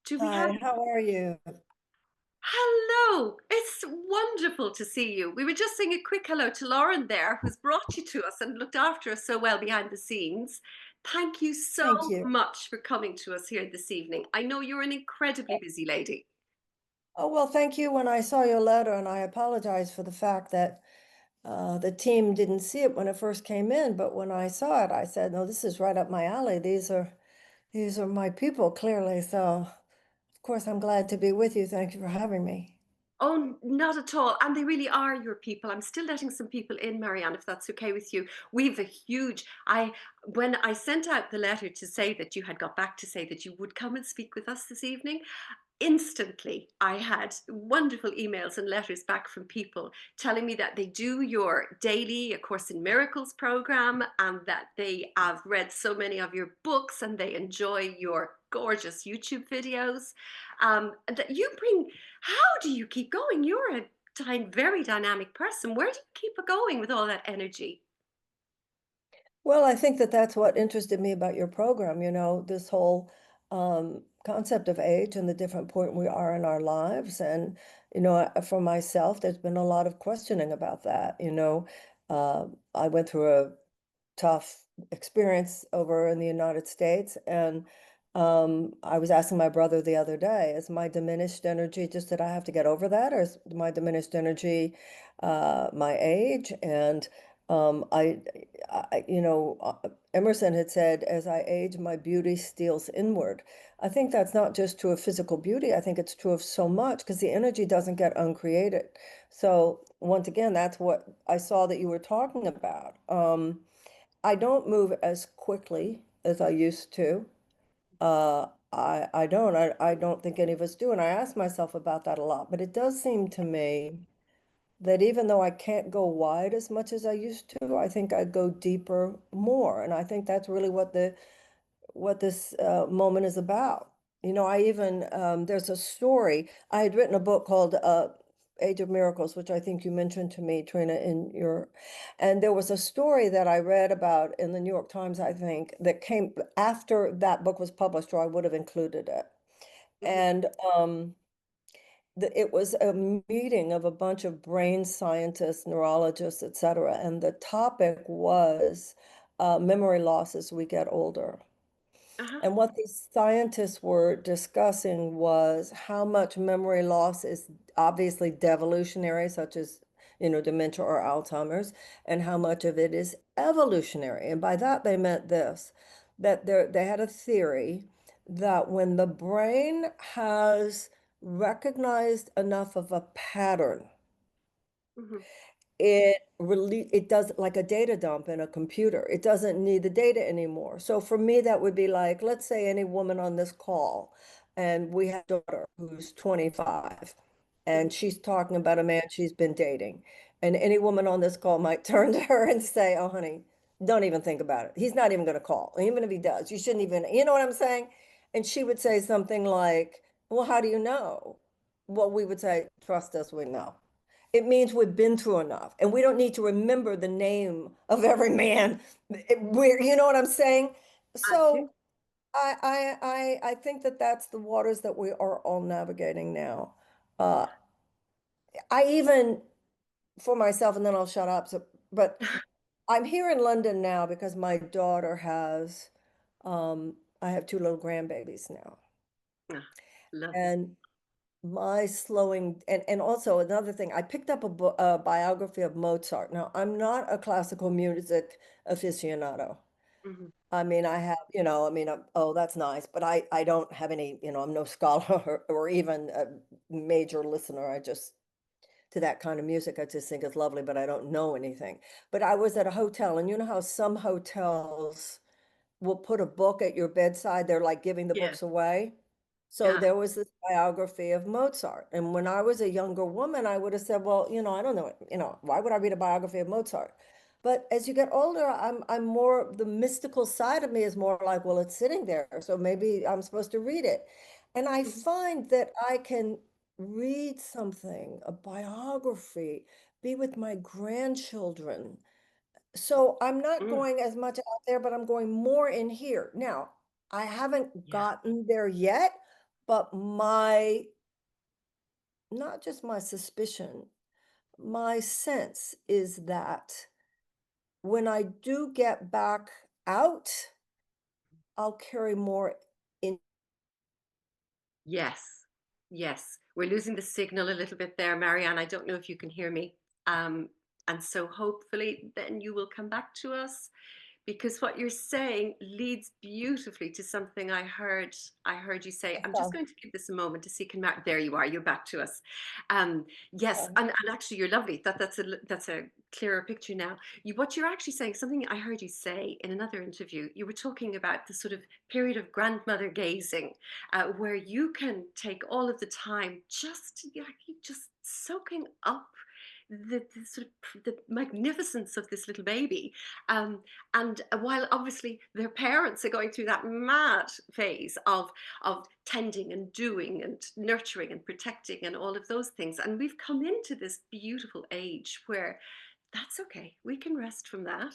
Do we have? Hi, how are you? Hello! It's wonderful to see you. We were just saying a quick hello to Lauren there, who's brought you to us and looked after us so well behind the scenes. Thank you so Thank you. much for coming to us here this evening. I know you're an incredibly busy lady. Oh, well, thank you when I saw your letter, and I apologize for the fact that the team didn't see it when it first came in, but when I saw it, I said, no, this is right up my alley. These are my people, clearly. So, of course, I'm glad to be with you. Thank you for having me. Oh, not at all. And they really are your people. I'm still letting some people in, Marianne, if that's okay with you. We've a huge when I sent out the letter to say that you had got back to say that you would come and speak with us this evening, instantly I had wonderful emails and letters back from people telling me that they do your daily A Course in Miracles program and that they have read so many of your books and they enjoy your gorgeous YouTube videos. And that you bring, how do you keep going? You're a very dynamic person. Where do you keep it going with all that energy? Well, I think that that's what interested me about your program, this whole concept of age and the different point we are in our lives. And, for myself, there's been a lot of questioning about that. I went through a tough experience over in the United States. And I was asking my brother the other day, is my diminished energy just that I have to get over that, or is my diminished energy my age? And Emerson had said, as I age, my beauty steals inward. I think that's not just true of physical beauty. I think it's true of so much because the energy doesn't get uncreated. So once again, that's what I saw that you were talking about. I don't move as quickly as I used to. I don't think any of us do. And I ask myself about that a lot. But it does seem to me that even though I can't go wide as much as I used to, I think I go deeper more. And I think that's really what this moment is about. I even, there's a story. I had written a book called Age of Miracles, which I think you mentioned to me, Trina, and there was a story that I read about in the New York Times, I think, that came after that book was published, or I would have included it. Mhm. And it was a meeting of a bunch of brain scientists, neurologists, et cetera, and the topic was memory loss as we get older. Uh-huh. And what these scientists were discussing was how much memory loss is obviously devolutionary, such as, dementia or Alzheimer's, and how much of it is evolutionary. And by that, they meant this, that they had a theory that when the brain has recognized enough of a pattern, Mhm. it does like a data dump in a computer. It doesn't need the data anymore. So for me, that would be like, let's say any woman on this call, and we have a daughter who's 25, Mhm. and she's talking about a man she's been dating. And any woman on this call might turn to her and say, oh, honey, don't even think about it. He's not even going to call. Even if he does, you shouldn't even, you know what I'm saying? And she would say something like, well, how do you know? Well, we would say, trust us, we know. It means we've been through enough, and we don't need to remember the name of every man. You know what I'm saying? I do. So I think that that's the waters that we are all navigating now. Uh, I even for myself, and then I'll shut up. But I'm here in London now because my daughter has, I have two little grandbabies now, Ah, lovely. and my slowing and also another thing, I picked up a biography of Mozart. Now, I'm not a classical music aficionado. Mhm. I mean, I have, oh, that's nice, but I don't have any, I'm no scholar or even a major listener. I just to that kind of music, I just think it's lovely, but I don't know anything. But I was at a hotel, and you know how some hotels will put a book at your bedside. They're like giving the Yeah. books away. So Yeah. there was this biography of Mozart. And when I was a younger woman, I would have said, well, I don't know, why would I read a biography of Mozart? But as you get older, I'm more, the mystical side of me is more like, well, it's sitting there, so maybe I'm supposed to read it. And I Mhm. find that I can read something, a biography, be with my grandchildren, so I'm not Mm. going as much out there, but I'm going more in here. Now, I haven't Yeah. gotten there yet, But not just my suspicion, my sense is that when I do get back out, I'll carry more in. Yes. Yes. We're losing the signal a little bit there, Marianne. I don't know if you can hear me. Um, and so hopefully then you will come back to us, because what you're saying leads beautifully to something I heard you say. I'm just going to give this a moment to see, there you are, you're back to us. Yes, and actually you're lovely. That's a clearer picture now. What you're actually saying, something I heard you say in another interview, you were talking about the sort of period of grandmother gazing, where you can take all of the time just soaking up the sort of the magnificence of this little baby. And while obviously their parents are going through that mad phase of tending and doing and nurturing and protecting and all of those things, and we've come into this beautiful age where that's okay, we can rest from that,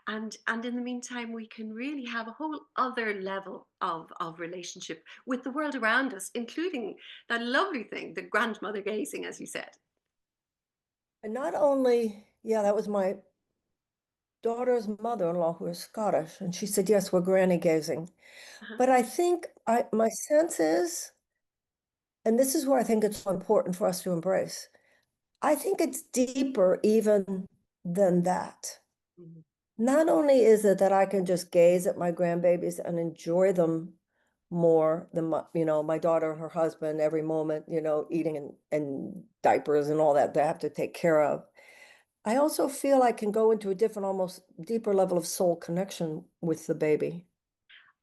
and in the meantime we can really have a whole other level of relationship with the world around us, including that lovely thing, the grandmother gazing, as you said. And not only, yeah, that was my daughter's mother-in-law who is Scottish, and she said, yes, we're granny gazing. Uh-huh. But I think my sense is, and this is where I think it's so important for us to embrace, I think it's deeper even than that. Mhm. Not only is it that I can just gaze at my grandbabies and enjoy them more than my daughter and her husband every moment, eating and diapers and all that they have to take care of. I also feel I can go into a different, almost deeper level of soul connection with the baby.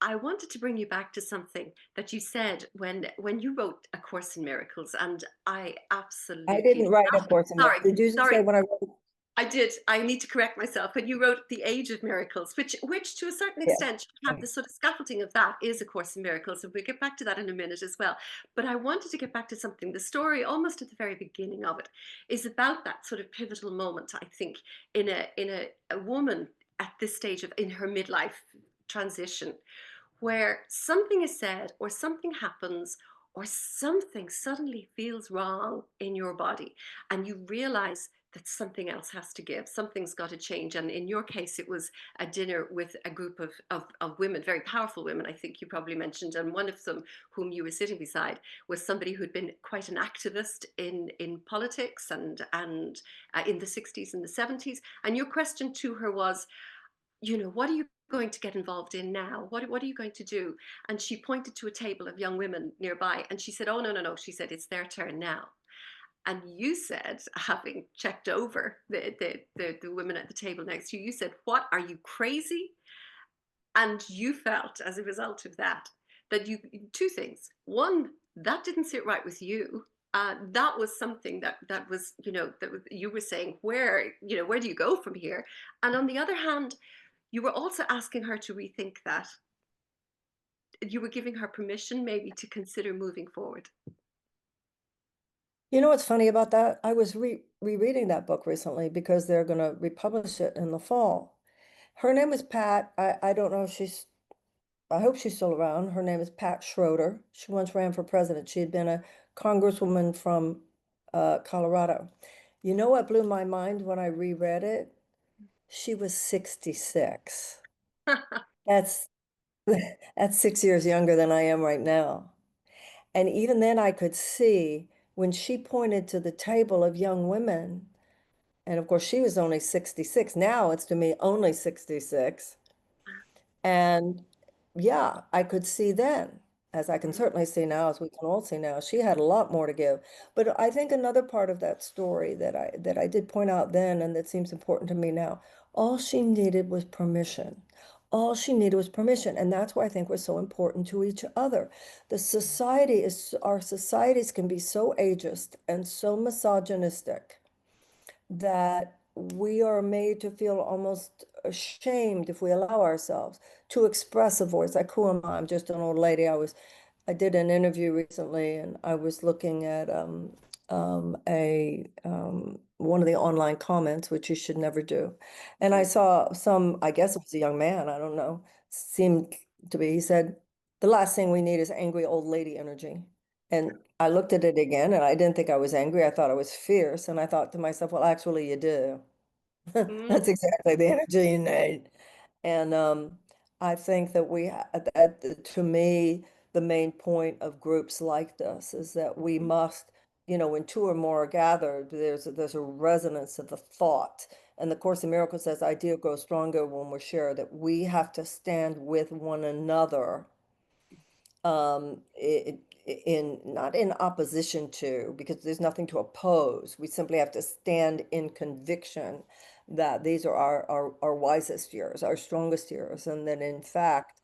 I wanted to bring you back to something that you said when you wrote A Course in Miracles, and I I absolutely didn't write A love it. Course in Sorry, Miracles. Did you sorry, say when I wrote? I did. I need to correct myself. When you wrote The Age of Miracles, which to a certain Yeah. extent should have the sort of scaffolding of that, is A Course in Miracles, and we'll get back to that in a minute as well. But I wanted to get back to something. The story, almost at the very beginning of it, is about that sort of pivotal moment, I think, in a woman at this stage of in her midlife transition, where something is said or something happens or something suddenly feels wrong in your body, and you realize that something else has to give, something's got to change. And in your case, it was a dinner with a group of women, very powerful women, I think you probably mentioned, and one of them whom you were sitting beside was somebody who'd been quite an activist in politics and in the 60s and the 70s. And your question to her was, what are you going to get involved in now? What are you going to do? And she pointed to a table of young women nearby, and she said, oh, no, no, no. She said, it's their turn now. And you said, having checked over the women at the table next to you, you said, what, are you crazy? And you felt, as a result of that, that two things. One, that didn't sit right with you. That was something that was, you were saying, where do you go from here? And on the other hand, you were also asking her to rethink that. You were giving her permission maybe to consider moving forward. You know what's funny about that? I was rereading that book recently because they're going to republish it in the fall. Her name is Pat. I don't know if I hope she's still around. Her name is Pat Schroeder. She once ran for president. She had been a congresswoman from Colorado. You know what blew my mind when I reread it? She was 66. That's that's 6 years younger than I am right now. And even then I could see when she pointed to the table of young women, and of course she was only 66. Now it's to me only 66. And yeah, I could see then, as I can certainly see now, as we can all see now, she had a lot more to give. But I think another part of that story that I did point out then, and that seems important to me now, all she needed was permission. All she needed was permission. And that's why I think we're so important to each other. Our societies can be so ageist and so misogynistic that we are made to feel almost ashamed if we allow ourselves to express a voice. Like, who am I? I'm just an old lady. I did an interview recently, and I was looking at one of the online comments, which you should never do. And I saw I guess it was a young man, I don't know, seemed to be, he said, The last thing we need is angry old lady energy. And I looked at it again and I didn't think I was angry. I thought I was fierce. And I thought to myself, well, actually, you do. Mm, That's exactly the energy you need. And I think that that to me, the main point of groups like this is that we must, when two or more are gathered, there's a resonance of the thought. And the Course in Miracles says idea grows stronger when we're shared, that we have to stand with one another in not in opposition to, because there's nothing to oppose. We simply have to stand in conviction that these are our wisest years, our strongest years, and that in fact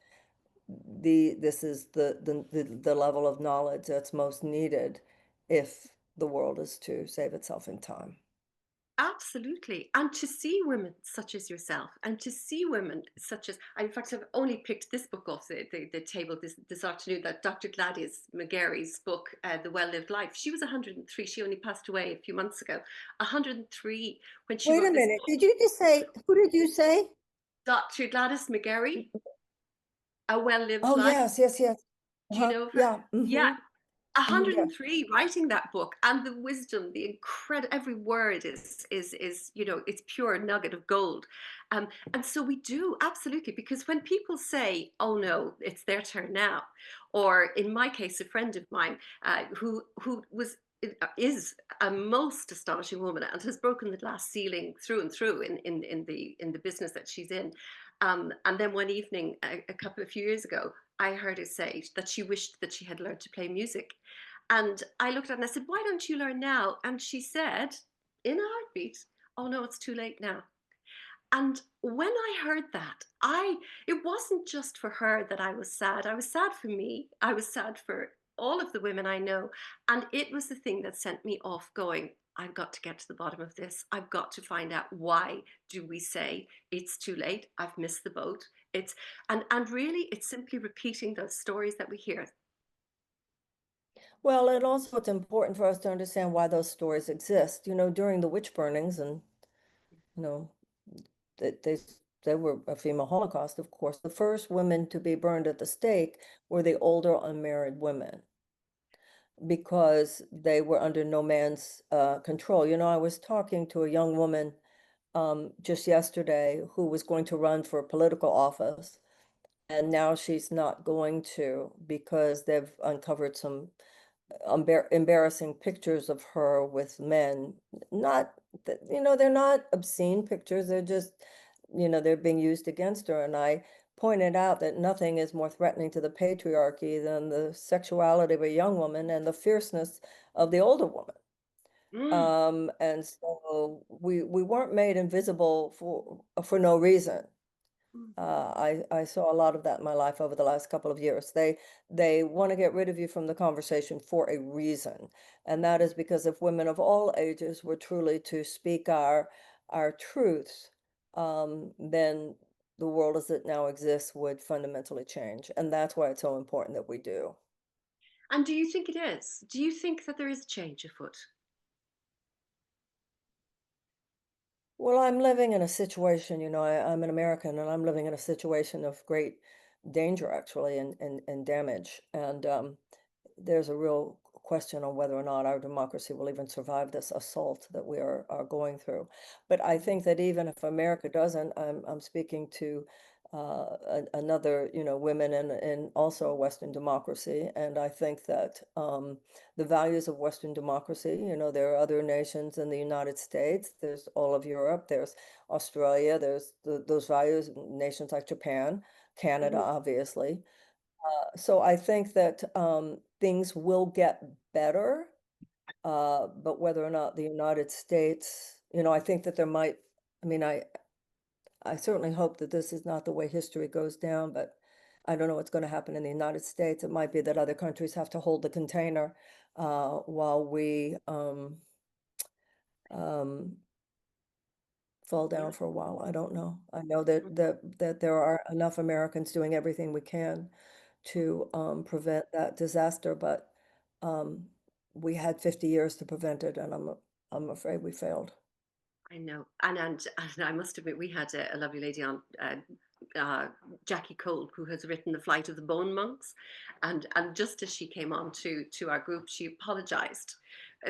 this is the level of knowledge that's most needed if the world is to save itself in time. absolutely. And to see women such as yourself, and to see women such as, in fact, I've only picked this book off the table this afternoon, that Dr. Gladys McGarry's book, The Well-Lived Life. She was 103. She only passed away a few months ago. 103 when she Wait a wrote this minute, book. did you just say, who did you say? Dr. Gladys McGarry, A Well-Lived Oh, Life. yes, yes, yes. Do you Uh-huh. know of her? Yeah. Yeah, Yeah. 103 writing that book, and the wisdom, the incredible, every word is it's pure nugget of gold. And so we do absolutely, because when people say, oh no, it's their turn now, or in my case, a friend of mine who was is a most astonishing woman and has broken the glass ceiling through and through in the business that she's in. And then one evening, a few years ago, I heard her say that she wished that she had learned to play music. And I looked at her and I said, why don't you learn now? And she said, in a heartbeat, oh no, it's too late now. And when I heard that, it wasn't just for her that I was sad. I was sad for me. I was sad for all of the women I know. And it was the thing that sent me off going, I've got to get to the bottom of this. I've got to find out, why do we say it's too late? I've missed the boat. It's and really it's simply repeating those stories that we hear. Well, and also it's important for us to understand why those stories exist. During the witch burnings, and you know, that they were a female Holocaust, of course. The first women to be burned at the stake were the older unmarried women because they were under no man's control. I was talking to a young woman just yesterday who was going to run for political office, and now she's not going to because they've uncovered some embarrassing pictures of her with men. Not that, they're not obscene pictures. They're just, they're being used against her. And I pointed out that nothing is more threatening to the patriarchy than the sexuality of a young woman and the fierceness of the older woman. Mm, And so we weren't made invisible for no reason. mm. I saw a lot of that in my life over the last couple of years. They want to get rid of you from the conversation for a reason, and that is because if women of all ages were truly to speak our truths, then the world as it now exists would fundamentally change, and that's why it's so important that we do. And do you think it is? Do you think that there is a change afoot? Well, I'm living in a situation, I'm an American and I'm living in a situation of great danger actually and damage. And there's a real question on whether or not our democracy will even survive this assault that we are going through. But I Mm, think that even if America doesn't, I'm speaking to another, women in also a Western democracy, and I think that the values of Western democracy, there are other nations in the United States, there's all of Europe, there's Australia, there's those values, nations like Japan, Canada, mhm. obviously. So I think that things will get better, but whether or not the United States, I think that there might, I mean, I certainly hope that this is not the way history goes down, but I don't know what's going to happen in the United States. It might be that other countries have to hold the container while we um, fall Yeah. down for a while. I don't know. I know that Mhm. there are enough Americans doing everything we can to prevent that disaster, but um, we had 50 years to prevent it, and I'm afraid we failed. I know. And I must admit, we had a lovely lady on uh, Jackie Cole, who has written The Flight of the Bone Monks, and just as she came on to our group, she apologized.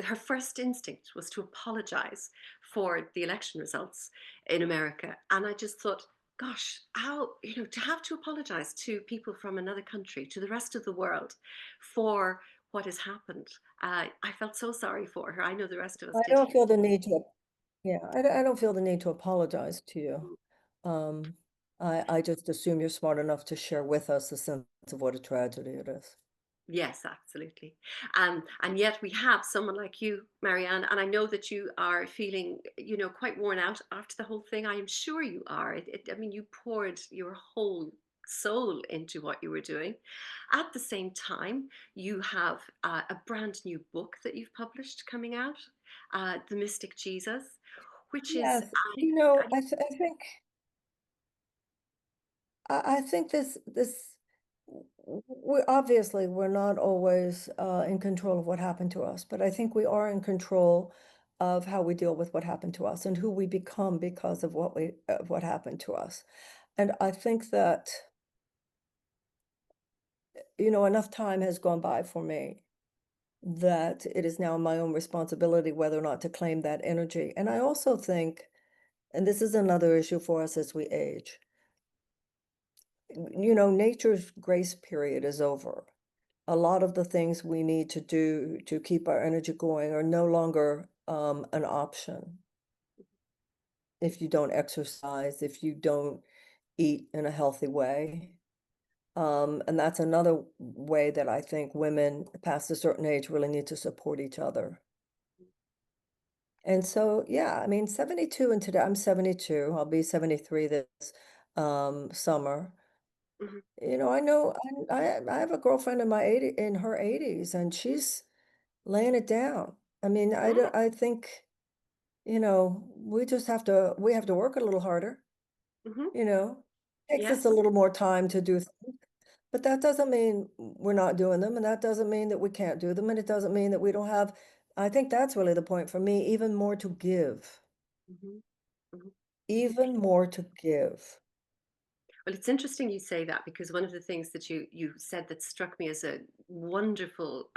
Her first instinct was to apologize for the election results in America, and I just thought, gosh, how, to have to apologize to people from another country, to the rest of the world, for what has happened. I felt so sorry for her. I know the rest of us I did. don't feel the need to, yeah, I don't feel the need to apologize to you. Um, I just assume you're smart enough to share with us a sense of what a tragedy it is. Yes, absolutely. And yet we have someone like you, Marianne, and I know that you are feeling, quite worn out after the whole thing. I am sure you are. I mean, you poured your whole soul into what you were doing. At the same time, you have a brand new book that you've published coming out, The Mystic Jesus, which is, Yes, I, I think we obviously we're not always in control of what happened to us, but I think we are in control of how we deal with what happened to us and who we become because of what happened to us. And I think that, enough time has gone by for me that it is now my own responsibility whether or not to claim that energy. And I also think, and this is another issue for us as we age, nature's grace period is over. A lot of the things we need to do to keep our energy going are no longer an option if you don't exercise, if you don't eat in a healthy way. And that's another way that I think women past a certain age really need to support each other. And so, yeah, I mean, 72 and today I'm 72. I'll be 73 this summer. Mhm. I know I have a girlfriend in in her 80s, and she's laying it down. I mean, Mm, I think, we have to work a little harder, mhm. you know. Takes us a Yes. little more time to do things, but that doesn't mean we're not doing them, and that doesn't mean that we can't do them, and it doesn't mean that we don't have, I think that's really the point for me, even more to give, Mhm. Mhm. even more to give. Well, it's interesting you say that, because one of the things that you said that struck me as a wonderful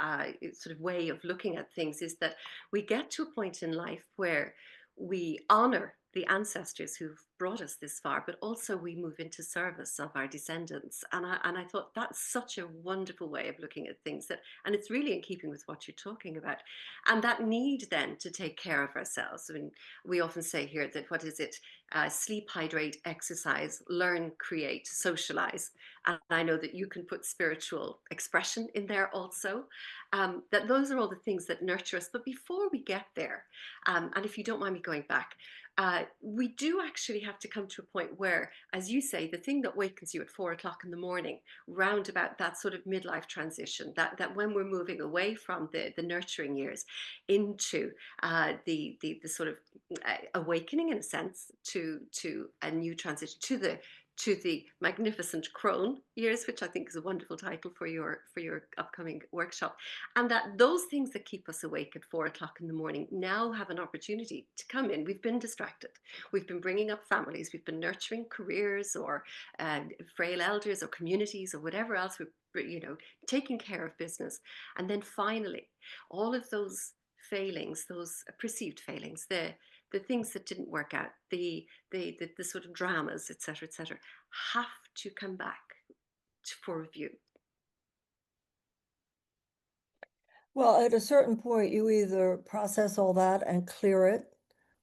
sort of way of looking at things is that we get to a point in life where we honor the ancestors who've brought us this far, but also we move into service of our descendants. And I thought that's such a wonderful way of looking at things, and it's really in keeping with what you're talking about. And that need then to take care of ourselves. I mean, we often say here that, what is it? Sleep, hydrate, exercise, learn, create, socialize. And I know that you can put spiritual expression in there also. That those are all the things that nurture us. But before we get there, and if you don't mind me going back, we do actually have to come to a point where, as you say, the thing that wakens you at 4 o'clock in the morning, round about that sort of midlife transition, that when we're moving away from the nurturing years into the sort of awakening, in a sense, to a new transition, to the magnificent crone years, which I think is a wonderful title for your upcoming workshop. And that those things that keep us awake at 4 o'clock in the morning now have an opportunity to come in. We've been distracted. We've been bringing up families. We've been nurturing careers, or frail elders, or communities, or whatever else. We're, taking care of business. And then finally, all of those failings, those perceived failings, the things that didn't work out, the sort of dramas, etc., have to come back for review. Well, at a certain point, you either process all that and clear it,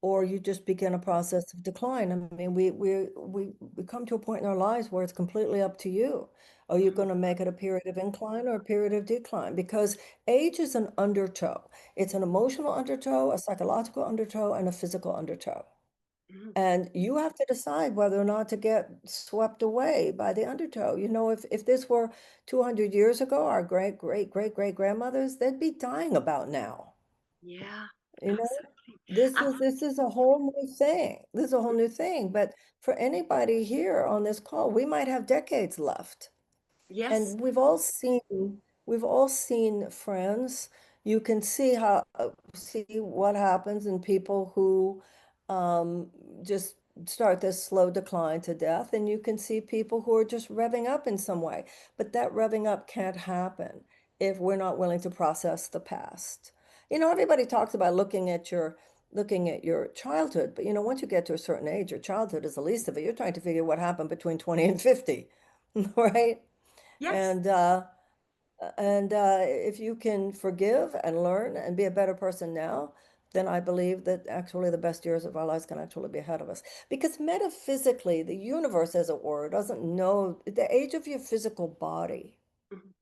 or you just begin a process of decline. I mean, we come to a point in our lives where it's completely up to you. Are you Mhm. going to make it a period of incline or a period of decline? Because age is an undertow. It's an emotional undertow, a psychological undertow, and a physical undertow. Mhm. And you have to decide whether or not to get swept away by the undertow. If this were 200 years ago, our great, great, great, great grandmothers, they'd be dying about now. Yeah, You know, absolutely. this is a whole new thing. This is a whole new thing. But for anybody here on this call, we might have decades left. Yes. And we've all seen friends. You can see what happens in people who um, just start this slow decline to death, and you can see people who are just revving up in some way. But that revving up can't happen if we're not willing to process the past. Everybody talks about looking at your childhood, but once you get to a certain age, your childhood is the least of it. You're trying to figure what happened between 20 and 50, right? Yes. And if you can forgive and learn and be a better person now, then I believe that actually the best years of our lives can actually be ahead of us. Because metaphysically, the universe, as it were, doesn't know the age of your physical body Mhm,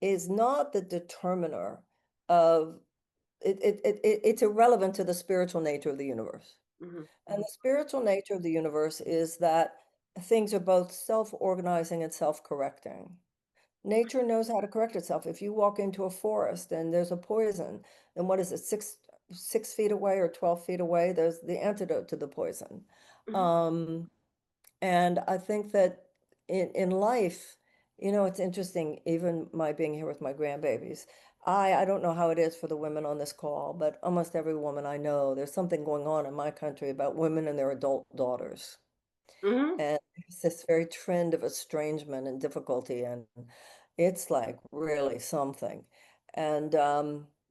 is not the determiner of it's irrelevant to the spiritual nature of the universe. mhm, And mhm, the spiritual nature of the universe is that things are both self-organizing and self-correcting. Nature knows how to correct itself. If you walk into a forest and there's a poison, then what is it, 6 feet away or 12 feet away, there's the antidote to the poison. mhm. Um, and I think that in life, it's interesting, even my being here with my grandbabies. I don't know how it is for the women on this call, but almost every woman I know, there's something going on in my country about women and their adult daughters. Mhm. And it's this very trend of estrangement and difficulty, and it's like really something. And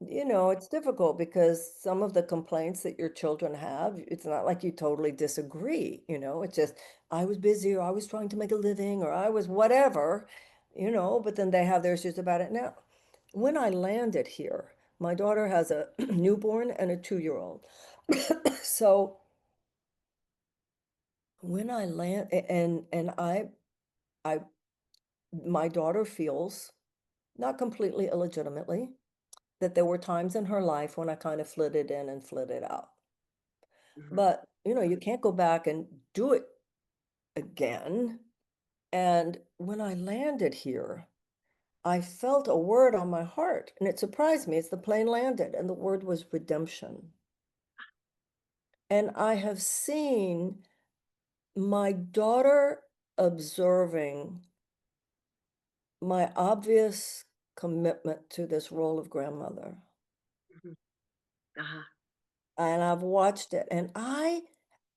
it's difficult because some of the complaints that your children have, it's not like you totally disagree, it's just I was busy, or I was trying to make a living, or I was whatever, but then they have their issues about it. Now, when I landed here, my daughter has a newborn and a 2-year-old. So when I land and I my daughter feels, not completely illegitimately, that there were times in her life when I kind of flitted in and flitted out. Mhm. But, you can't go back and do it again. And when I landed here, I felt a word on my heart, and it surprised me as the plane landed, and the word was redemption. And I have seen my daughter observing my obvious commitment to this role of grandmother. Mhm. Uh-huh. And I've watched it. And I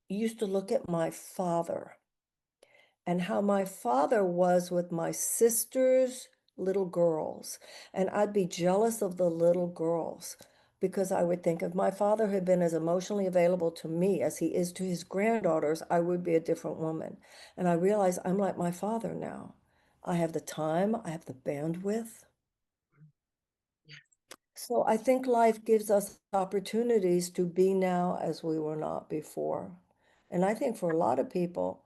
used to look at my father and how my father was with my sister's little girls. And I'd be jealous of the little girls because I would think if my father had been as emotionally available to me as he is to his granddaughters, I would be a different woman. And I realize I'm like my father now. I have the time, I have the bandwidth. Yes. So I think life gives us opportunities to be now as we were not before. And I think for a lot of people,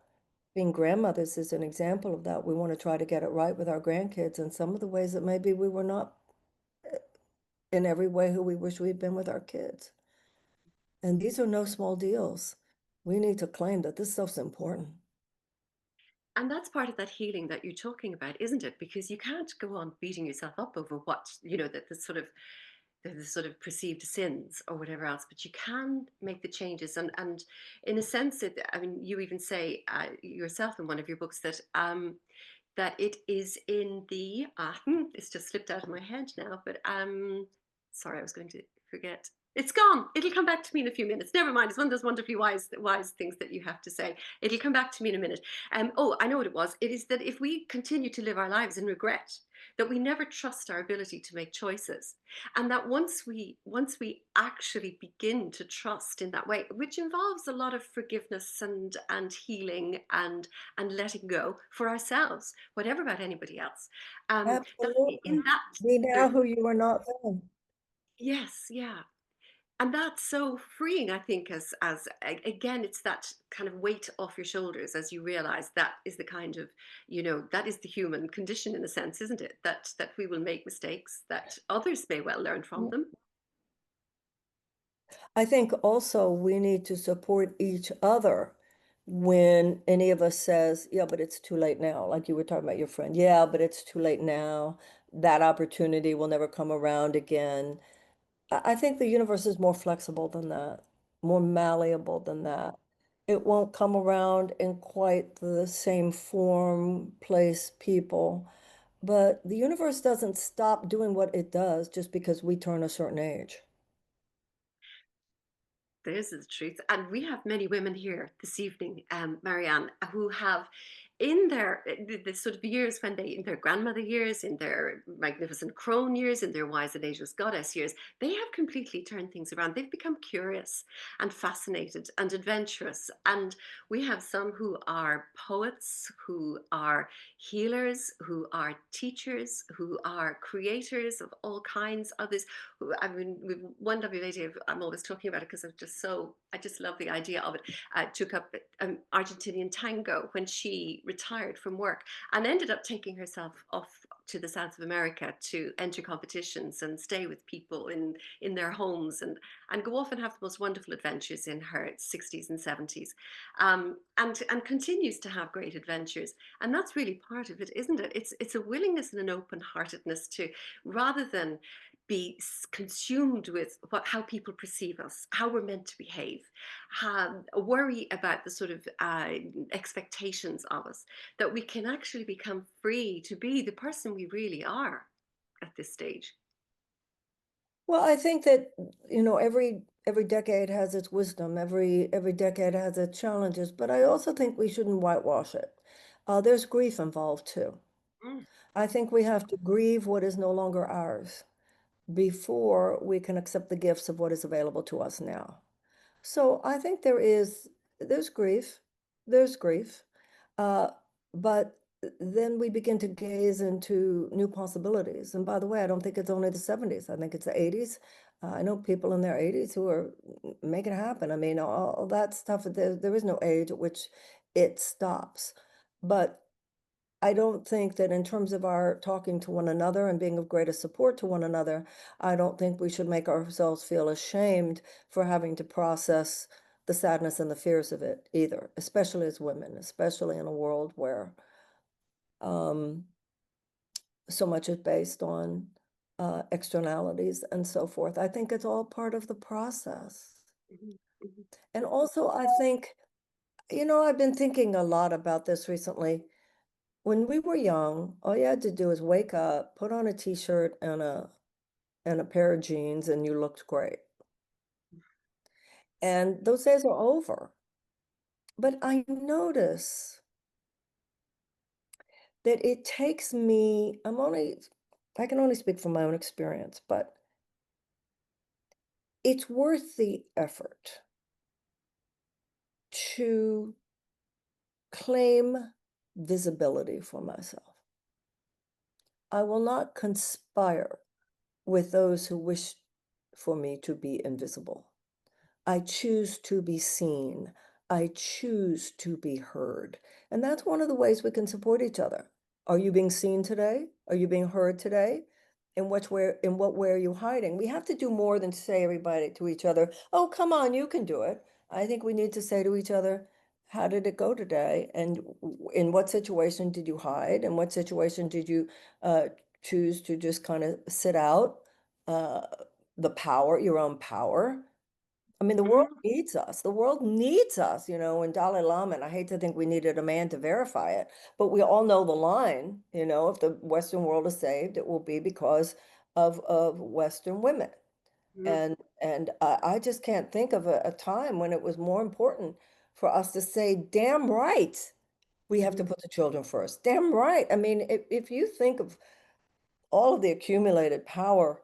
being grandmothers is an example of that. We want to try to get it right with our grandkids, and some of the ways that maybe we were not in every way who we wish we'd been with our kids. And these are no small deals. We need to claim that this stuff's important. And that's part of that healing that you're talking about, isn't it? Because you can't go on beating yourself up over what, that the sort of perceived sins or whatever else, but you can make the changes. And in a sense, I mean, you even say yourself in one of your books that it is in the it's just slipped out of my head now, but sorry, I was going to forget. It's gone. It'll come back to me in a few minutes. Never mind. It's one of those wonderfully wise things that you have to say. It'll come back to me in a minute. Oh, I know what it was. It is that if we continue to live our lives in regret, that we never trust our ability to make choices, and that once we actually begin to trust in that way, which involves a lot of forgiveness and healing and letting go for ourselves, whatever about anybody else. That in Absolutely. that Be there, now who you were not then. yes, yeah, and that's so freeing. I think again, it's that kind of weight off your shoulders as you realize that is the kind of that is the human condition in a sense, isn't it? That we will make mistakes, that others may well learn from them. I think also we need to support each other when any of us says, yeah, but it's too late now. Like you were talking about your friend. Yeah, but it's too late now. That opportunity will never come around again. I think the universe is more flexible than that, more malleable than that. It won't come around in quite the same form, place, people, but the universe doesn't stop doing what it does just because we turn a certain age. This is the truth. And we have many women here this evening, Marianne, who have in their the sort of years when they in their grandmother years, in their magnificent crone years, in their wise and ageless goddess years, they have completely turned things around. They've become curious and fascinated and adventurous. And we have some who are poets, who are healers, who are teachers, who are creators of all kinds. Others who, I mean, with one lovely lady, I'm always talking about it because I just love the idea of it. Took up Argentinian tango when she retired from work and ended up taking herself off to the South of America to enter competitions and stay with people in their homes and go off and have the most wonderful adventures in her 60s and 70s, and continues to have great adventures. And that's really part of it, isn't it? It's a willingness and an open heartedness to, rather than be consumed with how people perceive us, how we're meant to behave, worry about the sort of expectations of us, that we can actually become free to be the person we really are at this stage. Well, I think that, every decade has its wisdom, every decade has its challenges, but I also think we shouldn't whitewash it. There's grief involved too. Mm, I think we have to grieve what is no longer ours before we can accept the gifts of what is available to us now. So I think there's grief, there's grief, uh, but then we begin to gaze into new possibilities. And by the way, I don't think it's only the 70s. I think it's the 80s. I know people in their 80s who are making it happen. I mean, all that stuff, there is no age at which it stops. But I don't think that in terms of our talking to one another and being of greatest support to one another, I don't think we should make ourselves feel ashamed for having to process the sadness and the fears of it either, especially as women, especially in a world where um, so much is based on externalities and so forth. I think it's all part of the process. mhm, mhm, And also, I think, I've been thinking a lot about this recently. When we were young, all you had to do is wake up, put on a t-shirt and a pair of jeans, and you looked great. And those days are over. But I notice that it takes me, I can only speak from my own experience, but it's worth the effort to claim visibility for myself. I will not conspire with those who wish for me to be invisible. I choose to be seen. I choose to be heard. And that's one of the ways we can support each other. Are you being seen today? Are you being heard today? In what way are you hiding? We have to do more than say everybody to each other, oh, come on, you can do it. I think we need to say to each other, how did it go today? And in what situation did you hide? In what situation did you uh, choose to just kind of sit out uh, your own power? I mean, the world mm, needs us. The world needs us, and Dalai Lama, and I hate to think we needed a man to verify it, but we all know the line, if the Western world is saved, it will be because of Western women. mm, And I just can't think of a time when it was more important for us to say, damn right, we have to mhm, put the children first. Damn right. I mean, if you think of all of the accumulated power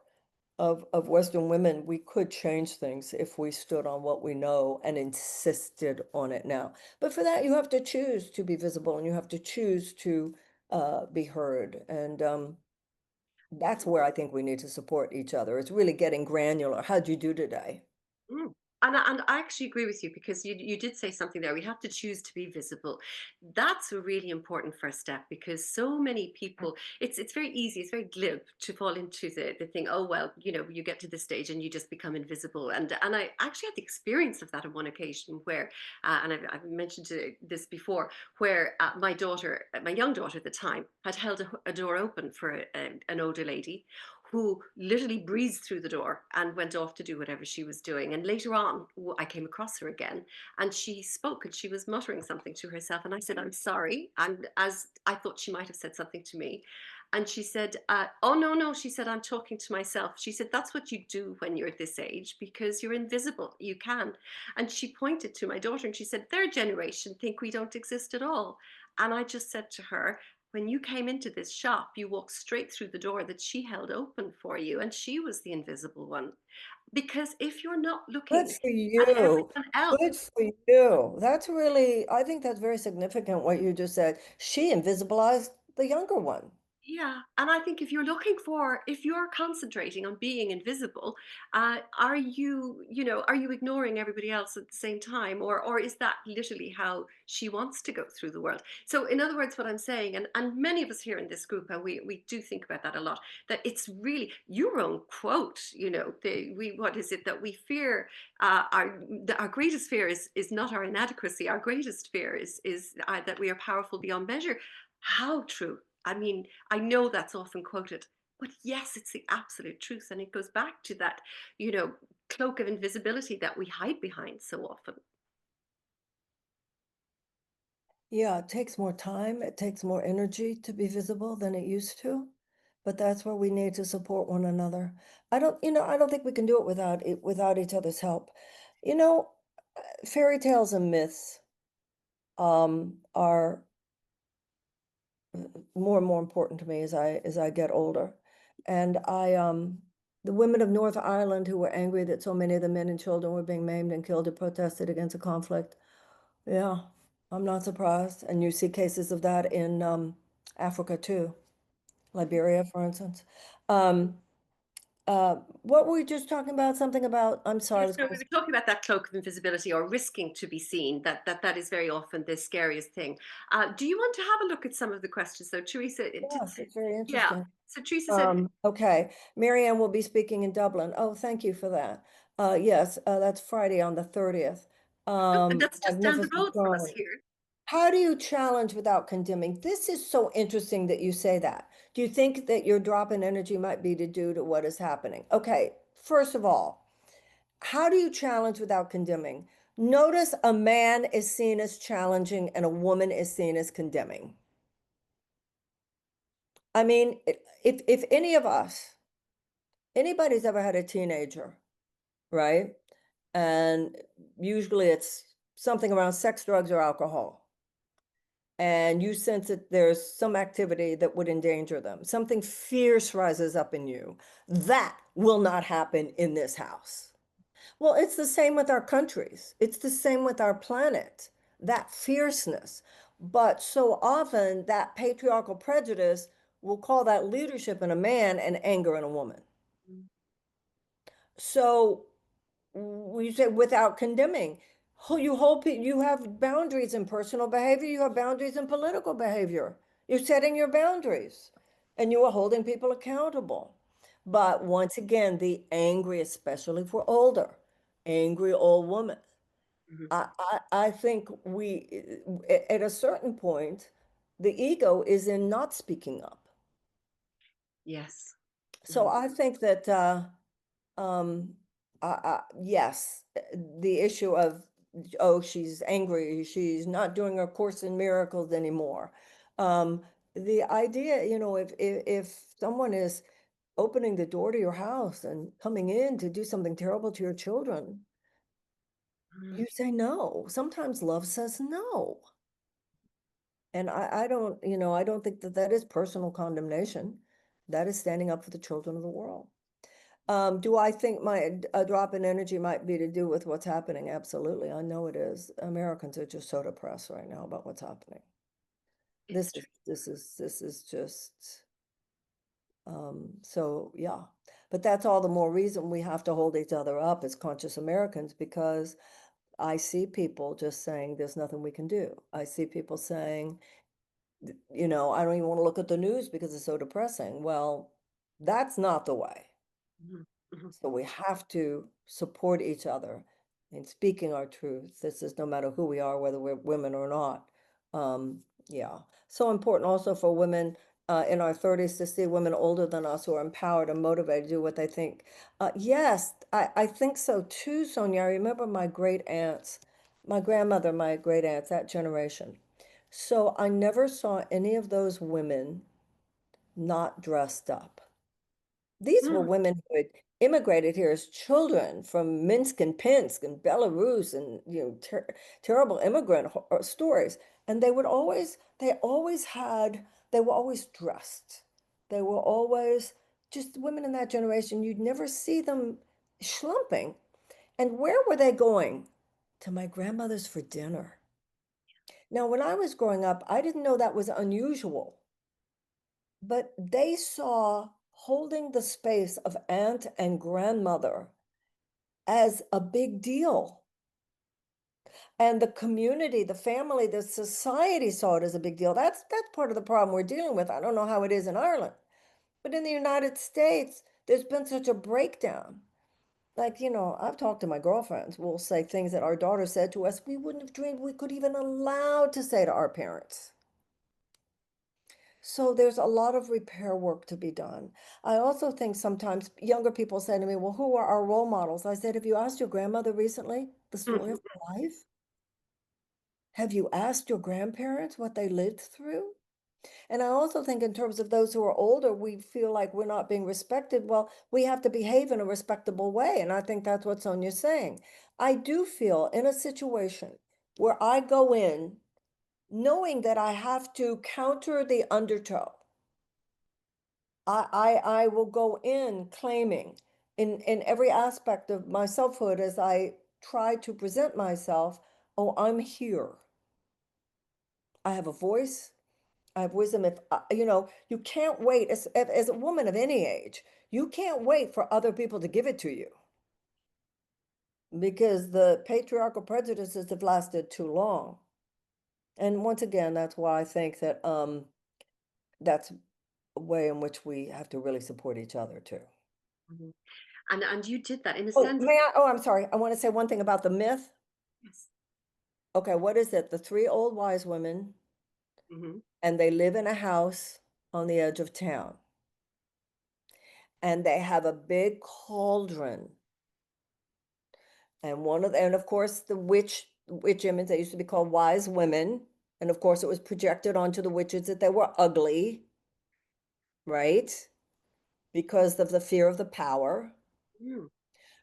of Western women, we could change things if we stood on what we know and insisted on it now. But for that, you have to choose to be visible and you have to choose to be heard. And that's where I think we need to support each other. It's really getting granular. How'd you do today? mm. And I actually agree with you because you did say something there. We have to choose to be visible. That's a really important first step because so many people, it's very easy, it's very glib to fall into the thing, oh, well, you get to this stage and you just become invisible. And I actually had the experience of that on one occasion where, and I've mentioned this before, where my young daughter at the time, had held a door open for an older lady who literally breezed through the door and went off to do whatever she was doing. And later on, I came across her again and she spoke and she was muttering something to herself. And I said, I'm sorry. And as I thought she might have said something to me. And she said, oh, no, no. She said, I'm talking to myself. She said, that's what you do when you're this age because you're invisible. You can. And she pointed to my daughter and she said, their generation think we don't exist at all. And I just said to her, when you came into this shop, you walked straight through the door that she held open for you, and she was the invisible one. Because if you're not Good looking for at you. everyone else, Good for you. That's really, I think that's very significant what you just said. She invisibilized the younger one. yeah, and I think if you're concentrating on being invisible, are you, are you ignoring everybody else at the same time, or is that literally how she wants to go through the world? So, in other words, what I'm saying, and many of us here in this group, and we do think about that a lot, that it's really your own quote. What is it that we fear? Our greatest fear is not our inadequacy. Our greatest fear is that we are powerful beyond measure. How true! I mean, I know that's often quoted, but yes, it's the absolute truth. And it goes back to that, you know, cloak of invisibility that we hide behind so often. Yeah, it takes more time, it takes more energy to be visible than it used to, but that's where we need to support one another. I don't think we can do it without each other's help. You know, fairy tales and myths are more and more important to me as I get older. And the women of North Ireland who were angry that so many of the men and children were being maimed and killed had protested against the conflict. Yeah, I'm not surprised. And you see cases of that in Africa too, Liberia, for instance. Um, what were we just talking about? Something about, I'm sorry, I Yes, was so going we to, were talking about that cloak of invisibility or risking to be seen. That is very often the scariest thing. Do you want to have a look at some of the questions, though, Teresa? yes, it's very Yeah. interesting. So Teresa said, Okay, Marianne will be speaking in Dublin. Oh, thank you for that. Yes, that's Friday on the 30th. "Oh, and that's just down the Magnificent road from us showing. here." How do you challenge without condemning? This is so interesting that you say that. Do you think that your drop in energy might be to do to what is happening? Okay, first of all, how do you challenge without condemning? Notice a man is seen as challenging and a woman is seen as condemning. I mean, if any of us, anybody's ever had a teenager, right? And usually it's something around sex, drugs, or alcohol. And you sense that there's some activity that would endanger them. Something fierce rises up in you. That will not happen in this house. Well, it's the same with our countries. It's the same with our planet, that fierceness. But so often that patriarchal prejudice will call that leadership in a man and anger in a woman. Mm, So we say without condemning. You hold you have boundaries in personal behavior, you have boundaries in political behavior. You're setting your boundaries and you are holding people accountable. But once again, the angry, especially for older, angry old woman. mhm. I think at a certain point, the ego is in not speaking up. Yes. So Mhm, I think that Um, yes, the issue of, oh, she's angry, she's not doing her Course in Miracles anymore. Um, the idea, if someone is opening the door to your house and coming in to do something terrible to your children, mhm. you say no. Sometimes love says no. And I don't, I don't think that that is personal condemnation. That is standing up for the children of the world. Do I think a drop in energy might be to do with what's happening? Absolutely. I know it is. Americans are just so depressed right now about what's happening. It's true. This is just so yeah. But that's all the more reason we have to hold each other up as conscious Americans, because I see people just saying there's nothing we can do. I see people saying, I don't even want to look at the news because it's so depressing. Well, that's not the way. Mhm, mhm. So we have to support each other in speaking our truth. This is no matter who we are, whether we're women or not. Yeah. So important also for women in our 30s to see women older than us who are empowered and motivated to do what they think. Yes, I think so too, Sonia. I remember my great aunts, my grandmother, my great aunts, that generation. So I never saw any of those women not dressed up. These were Mm, women who had immigrated here as children from Minsk and Pinsk and Belarus and terrible immigrant stories. And they were always dressed. They were always just women in that generation. You'd never see them schlumping. And where were they going? To my grandmother's for dinner. Now, when I was growing up, I didn't know that was unusual, but they saw holding the space of aunt and grandmother as a big deal. And the community, the family, the society saw it as a big deal. That's part of the problem we're dealing with. I don't know how it is in Ireland, but in the United States, there's been such a breakdown. Like, I've talked to my girlfriends, we'll say things that our daughter said to us we wouldn't have dreamed we could even allow to say to our parents. So there's a lot of repair work to be done. I also think sometimes younger people say to me, well, who are our role models? I said, have you asked your grandmother recently the story of mhm. her life? Have you asked your grandparents what they lived through? And I also think in terms of those who are older, we feel like we're not being respected. Well, we have to behave in a respectable way. And I think that's what Sonia's saying. I do feel in a situation where I go in knowing that I have to counter the undertow. I will go in claiming in every aspect of my selfhood as I try to present myself, oh, I'm here. I have a voice. I have wisdom. If you can't wait as a woman of any age, you can't wait for other people to give it to you because the patriarchal prejudices have lasted too long. And once again, that's why I think that that's a way in which we have to really support each other too. Mhm. And you did that in a Oh, sense. may I? Oh, I'm sorry. I want to say one thing about the myth. Yes. Okay, what is it? The three old wise women, Hmm. and they live in a house on the edge of town. And they have a big cauldron. And of course, the witch image, they used to be called wise women. And of course, it was projected onto the witches that they were ugly, right? Because of the fear of the power. Mm.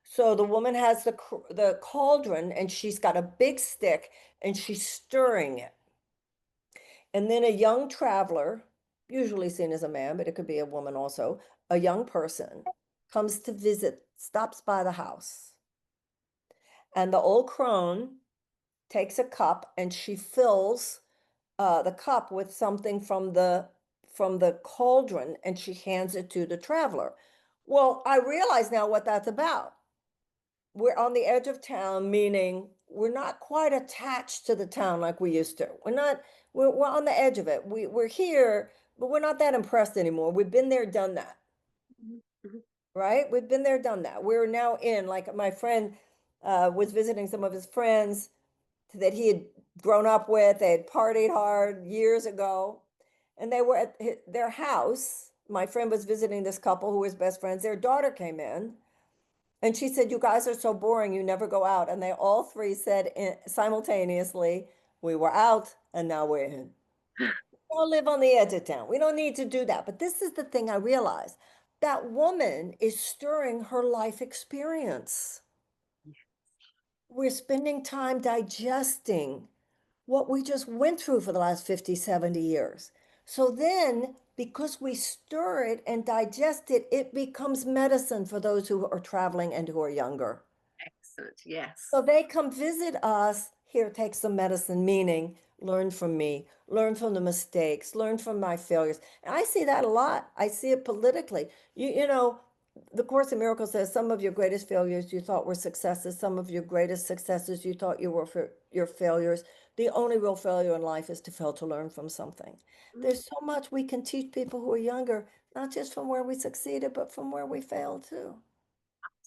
So the woman has the cauldron and she's got a big stick and she's stirring it. And then a young traveler, usually seen as a man, but it could be a woman also, a young person comes to visit, stops by the house. And the old crone takes a cup and she fills the cup with something from the cauldron and she hands it to the traveler. Well, I realize now what that's about. We're on the edge of town, meaning we're not quite attached to the town like we used to. We're on the edge of it. We're here, but we're not that impressed anymore. We've been there, done that, Mhm, mhm. right? We've been there, done that. We're now in, like my friend was visiting some of his friends that he had grown up with. They had partied hard years ago, and they were at their house. My friend was visiting this couple who was best friends. Their daughter came in, and she said, "You guys are so boring. You never go out." And they all three said simultaneously, "We were out, and now we're in. We don't live on the edge of town. We don't need to do that." But this is the thing I realized. That woman is stirring her life experience. We're spending time digesting what we just went through for the last 50, 70 years. So then, because we stir it and digest it, it becomes medicine for those who are traveling and who are younger. Excellent. Yes. So they come visit us. Here, take some medicine, meaning learn from me, learn from the mistakes, learn from my failures. And I see that a lot. I see it politically. The Course in Miracles says some of your greatest failures you thought were successes, some of your greatest successes you thought you were for your failures. The only real failure in life is to fail to learn from something. Mm, There's so much we can teach people who are younger, not just from where we succeeded, but from where we failed too.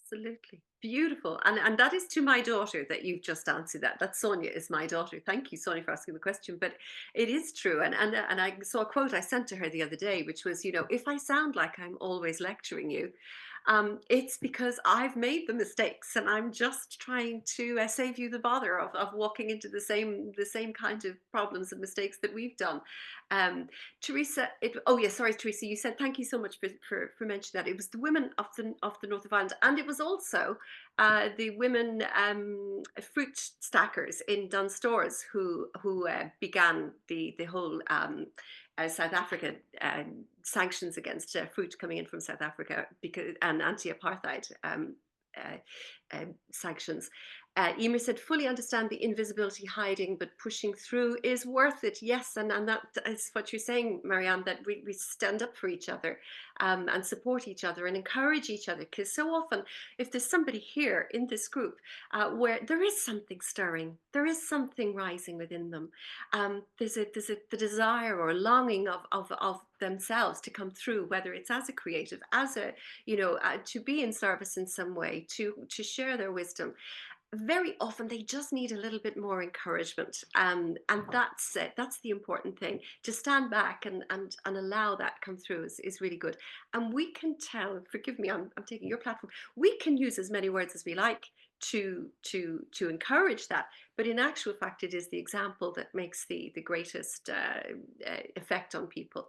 absolutely. Beautiful. And that is to my daughter that you've just answered that. That Sonia is my daughter. Thank you, Sonia, for asking the question. But it is true. And I saw a quote I sent to her the other day, which was, if I sound like I'm always lecturing you, It's because I've made the mistakes, and I'm just trying to save you the bother of walking into the same kind of problems and mistakes that we've done. Um, Teresa, oh yeah, sorry, Teresa, you said thank you so much for mentioning that. It was the women of the north of Ireland, and it was also the women fruit stackers in Dunstores who began the whole South Africa sanctions against fruit coming in from South Africa because and anti-apartheid uh, sanctions. Emer said, fully understand the invisibility hiding, but pushing through is worth it. Yes, and that is what you're saying, Marianne, that we stand up for each other and support each other and encourage each other. Because so often, if there's somebody here in this group where there is something stirring, there is something rising within them, there's the desire or longing of themselves to come through, whether it's as a creative, as a, to be in service in some way, to share their wisdom. Very often they just need a little bit more encouragement, and that's it. That's the important thing. To stand back and allow that come through is really good. And we can tell. Forgive me, I'm taking your platform. We can use as many words as we like to encourage that, but in actual fact, it is the example that makes the greatest effect on people.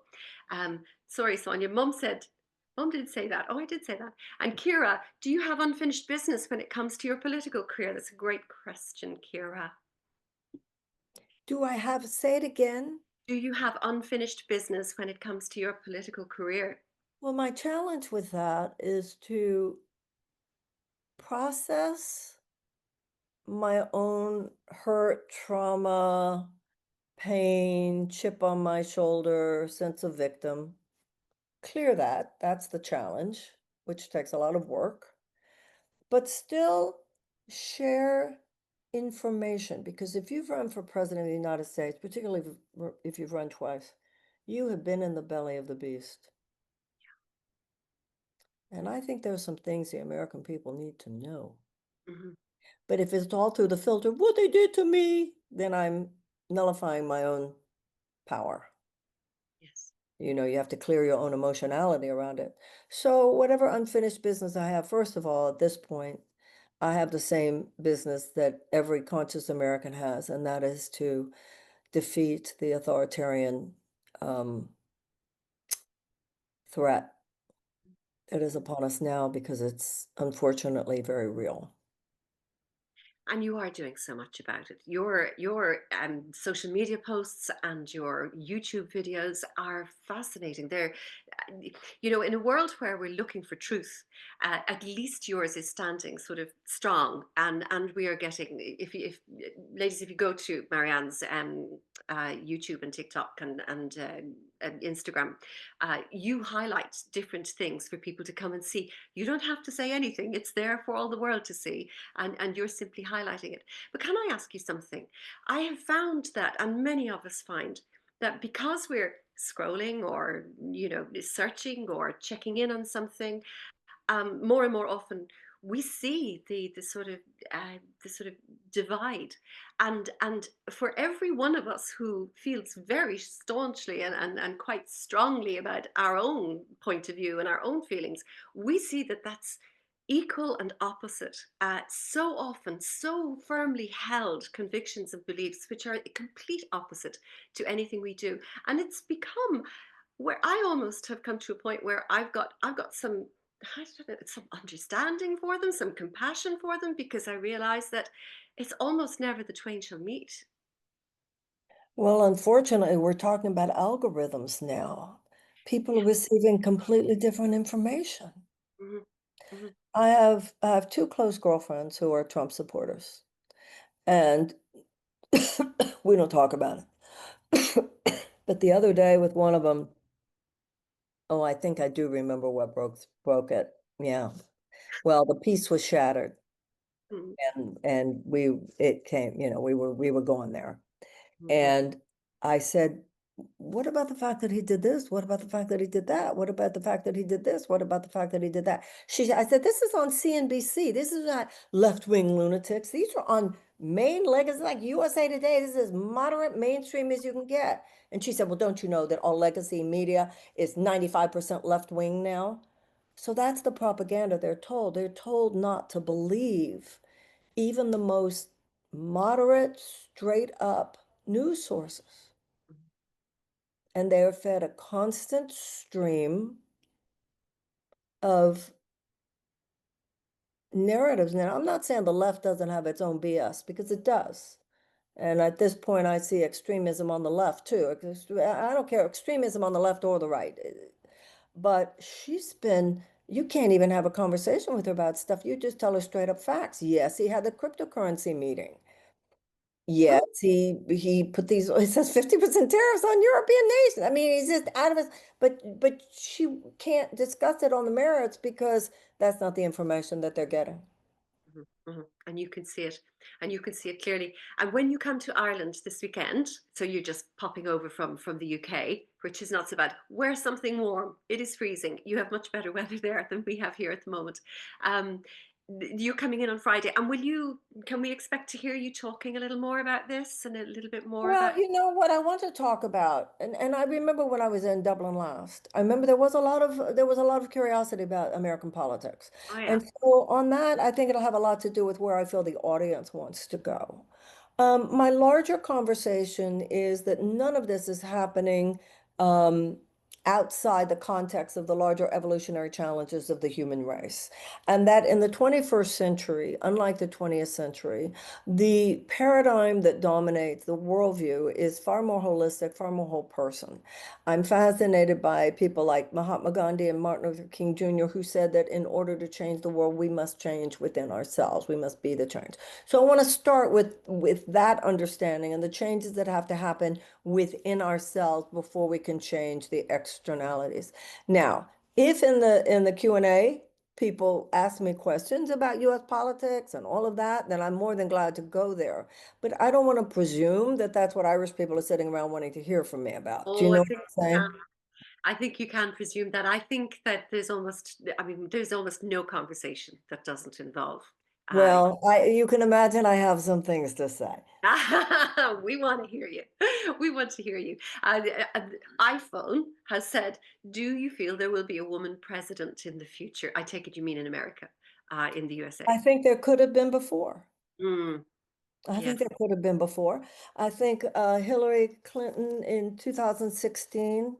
Sorry, Sonia. Mum did say that. Oh, I did say that. And Kira, do you have unfinished business when it comes to your political career? That's a great question, Kira. Do I have, say it again? Do you have unfinished business when it comes to your political career? Well, my challenge with that is to process my own hurt, trauma, pain, chip on my shoulder, sense of victim. Clear that. That's the challenge, which takes a lot of work, but still share information. Because if you've run for president of the United States, particularly if you've run twice, you have been in the belly of the beast. And I think there's some things the American people need to know. Mhm. But if it's all through the filter, what they did to me, then I'm nullifying my own power. Yes. You have to clear your own emotionality around it. So whatever unfinished business I have, first of all, at this point, I have the same business that every conscious American has, and that is to defeat the authoritarian threat that is upon us now, because it's unfortunately very real. And you are doing so much about it. Your social media posts and your YouTube videos are fascinating. They're, in a world where we're looking for truth, at least yours is standing sort of strong. And we are getting, if ladies, if you go to Marianne's YouTube and TikTok and Instagram, you highlight different things for people to come and see. You don't have to say anything; it's there for all the world to see, and you're simply highlighting it. But can I ask you something? I have found that, and many of us find that because we're scrolling or searching or checking in on something, more and more often we see the sort of divide, and for every one of us who feels very staunchly and quite strongly about our own point of view and our own feelings, we see that that's equal and opposite, so often so firmly held convictions and beliefs which are a complete opposite to anything we do. And it's become where I almost have come to a point where I've got some, I don't know, some understanding for them, some compassion for them, because I realize that it's almost never the twain shall meet. Well, unfortunately, we're talking about algorithms now. People are Yeah. receiving completely different information. Hmm. Hmm. I have two close girlfriends who are Trump supporters, and we don't talk about it. But the other day with one of them, oh, I think I do remember what broke it. Yeah. Well, the peace was shattered, Hmm. and it came, we were going there. Hmm. And I said, what about the fact that he did this? What about the fact that he did that? What about the fact that he did this? What about the fact that he did that? I said, this is on CNBC. This is not left-wing lunatics. These are on main legacy, like USA Today. This is as moderate mainstream as you can get. And she said, well, don't you know that all legacy media is 95% left-wing now? So that's the propaganda they're told. They're told not to believe even the most moderate, straight up news sources. And they're fed a constant stream of narratives. Now, I'm not saying the left doesn't have its own BS, because it does. And at this point, I see extremism on the left too. I don't care, extremism on the left or the right. But you can't even have a conversation with her about stuff. You just tell her straight up facts. Yes, he had the cryptocurrency meeting. Yes, he put these, it says 50% tariffs on European nations. I mean, he's just out of his, but she can't discuss it on the merits because that's not the information that they're getting. Mhm, mhm. And you can see it, and you can see it clearly. And when you come to Ireland this weekend, so you're just popping over from the UK, which is not so bad. Wear something warm. It is freezing. You have much better weather there than we have here at the moment. Um, you're coming in on Friday, and will you? Can we expect to hear you talking a little more about this and a little bit more Well, about? you know what I want to talk about, and I remember when I was in Dublin last, I remember there was a lot of curiosity about American politics. Oh yeah. And so on that, I think it'll have a lot to do with where I feel the audience wants to go. My larger conversation is that none of this is happening um, outside the context of the larger evolutionary challenges of the human race. And that in the 21st century, unlike the 20th century, the paradigm that dominates the worldview is far more holistic, far more whole person. I'm fascinated by people like Mahatma Gandhi and Martin Luther King Jr., who said that in order to change the world, we must change within ourselves. We must be the change. So I want to start with that understanding and the changes that have to happen within ourselves before we can change the externalities. Now, if in the Q&A people ask me questions about US politics and all of that, then I'm more than glad to go there. But I don't want to presume that that's what Irish people are sitting around wanting to hear from me about. Do you Oh, know I what think I'm you can. saying? I think you can presume that. I think that I mean, there's almost no conversation that doesn't involve. Uh, Well, you can imagine I have some things to say. we want to hear you. We want to hear you. The iPhone has said, "Do you feel there will be a woman president in the future?" I take it you mean in America, in the I USA. think there could have been before. Mm, I think yes. there could have been before. I think Hillary Clinton in 2016,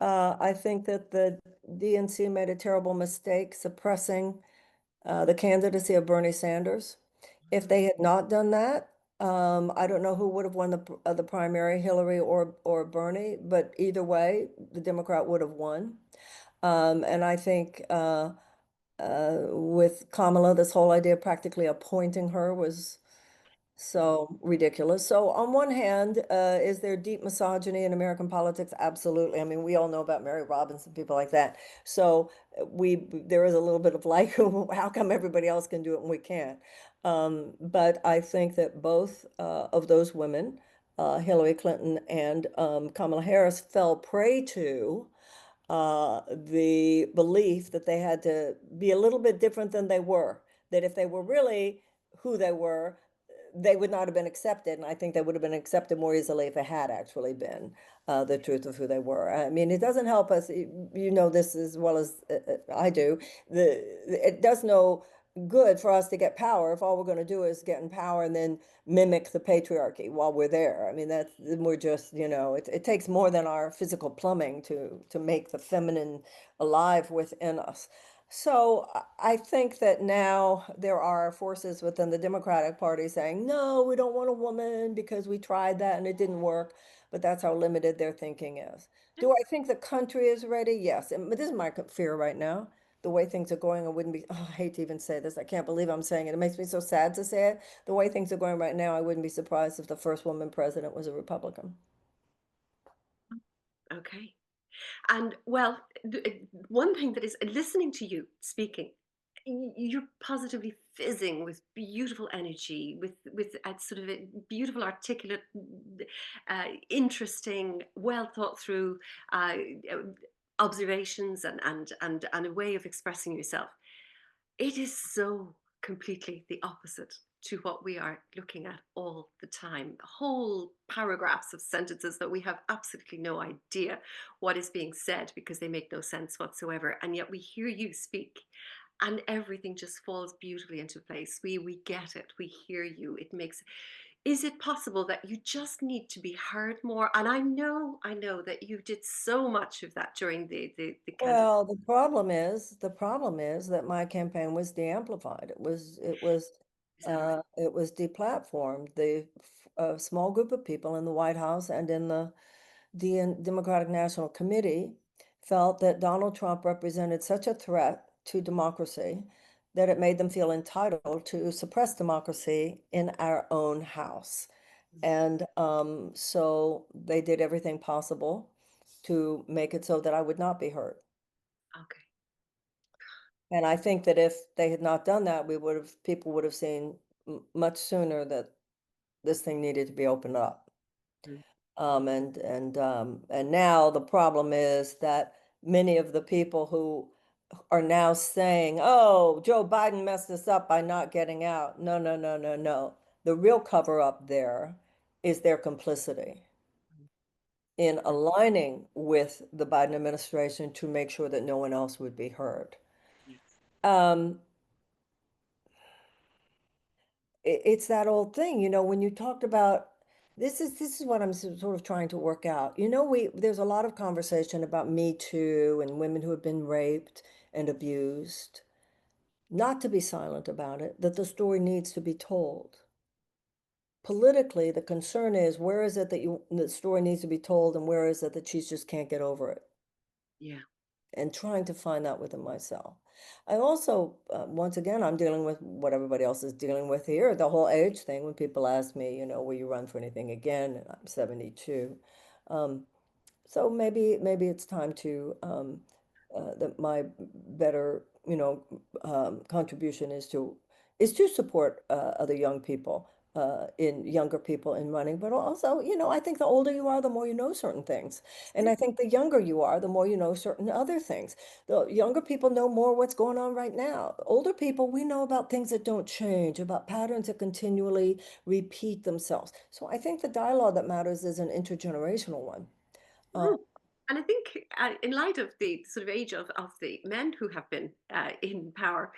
I think that the DNC made a terrible mistake suppressing the candidacy of Bernie Sanders. If Mhm. they had not done that, I don't know who would have won the primary, Hillary or Bernie, but either way, the Democrat would have won. And I think with Kamala, this whole idea of practically appointing her was so ridiculous. So on one hand, is there deep misogyny in American politics? Absolutely. I mean, we all know about Mary Robinson, people like that. So there is a little bit of like, how come everybody else can do it and we can't? But I think that both of those women, Hillary Clinton and Kamala Harris, fell prey to the belief that they had to be a little bit different than they were, that if they were really who they were, they would not have been accepted. And I think they would have been accepted more easily if it had actually been the truth of who they were. I mean, it doesn't help us, you know this as well as I do, it does no good for us to get power if all we're going to do is get in power and then mimic the patriarchy while we're there. I mean, we're just, it takes more than our physical plumbing to make the feminine alive within us. So I think that now there are forces within the Democratic Party saying, no, we don't want a woman because we tried that and it didn't work. But that's how limited their thinking is. Do I think the country is ready? Yes. And this is my fear right now. The way things are going, I wouldn't be, oh, I hate to even say this. I can't believe I'm saying it. It makes me so sad to say it. The way things are going right now, I wouldn't be surprised if the first woman president was a Republican. Okay. And well, one thing that is listening to you speaking, you're positively fizzing with beautiful energy, with a sort of a beautiful, articulate, interesting, well thought through uh, observations and a way of expressing yourself. It is so completely the opposite to what we are looking at all the time. Whole paragraphs of sentences that we have absolutely no idea what is being said because they make no sense whatsoever. And yet we hear you speak and everything just falls beautifully into place. We get it. We hear you. It makes, is it possible that you just need to be heard more? And I know that you did so much of that during the candidacy. Well, the problem is that my campaign was de-amplified. It was deplatformed. A small group of people in the White House and in the Democratic National Committee felt that Donald Trump represented such a threat to democracy that it made them feel entitled to suppress democracy in our own house. And so they did everything possible to make it so that I would not be heard. Okay. And I think that if they had not done that, people would have seen much sooner that this thing needed to be opened up. Mm. And now the problem is that many of the people who are now saying, "Oh, Joe Biden messed us up by not getting out." No, no, no, no, no. The real cover up there is their complicity in aligning with the Biden administration to make sure that no one else would be heard. Yes. Um, it's that old thing, when you talked about this is what I'm sort of trying to work out. There's a lot of conversation about Me Too and women who have been raped and abused, not to be silent about it, that the story needs to be told. Politically, the concern is where is it that the story needs to be told and where is it that she just can't get over it? Yeah. And trying to find that within myself. I also, once again, I'm dealing with what everybody else is dealing with here, the whole age thing. When people ask me, will you run for anything again? And I'm 72. Um, so maybe it's time to that my better contribution is to support other young people in younger people in running, but also I think the older you are, the more you know certain things, and I think the younger you are, the more you know certain other things. The younger people know more what's going on right now. The older people, we know about things that don't change, about patterns that continually repeat themselves. So I think the dialogue that matters is an intergenerational one. Uh, Mm. And I think, in light of the sort of age of the men who have been in power,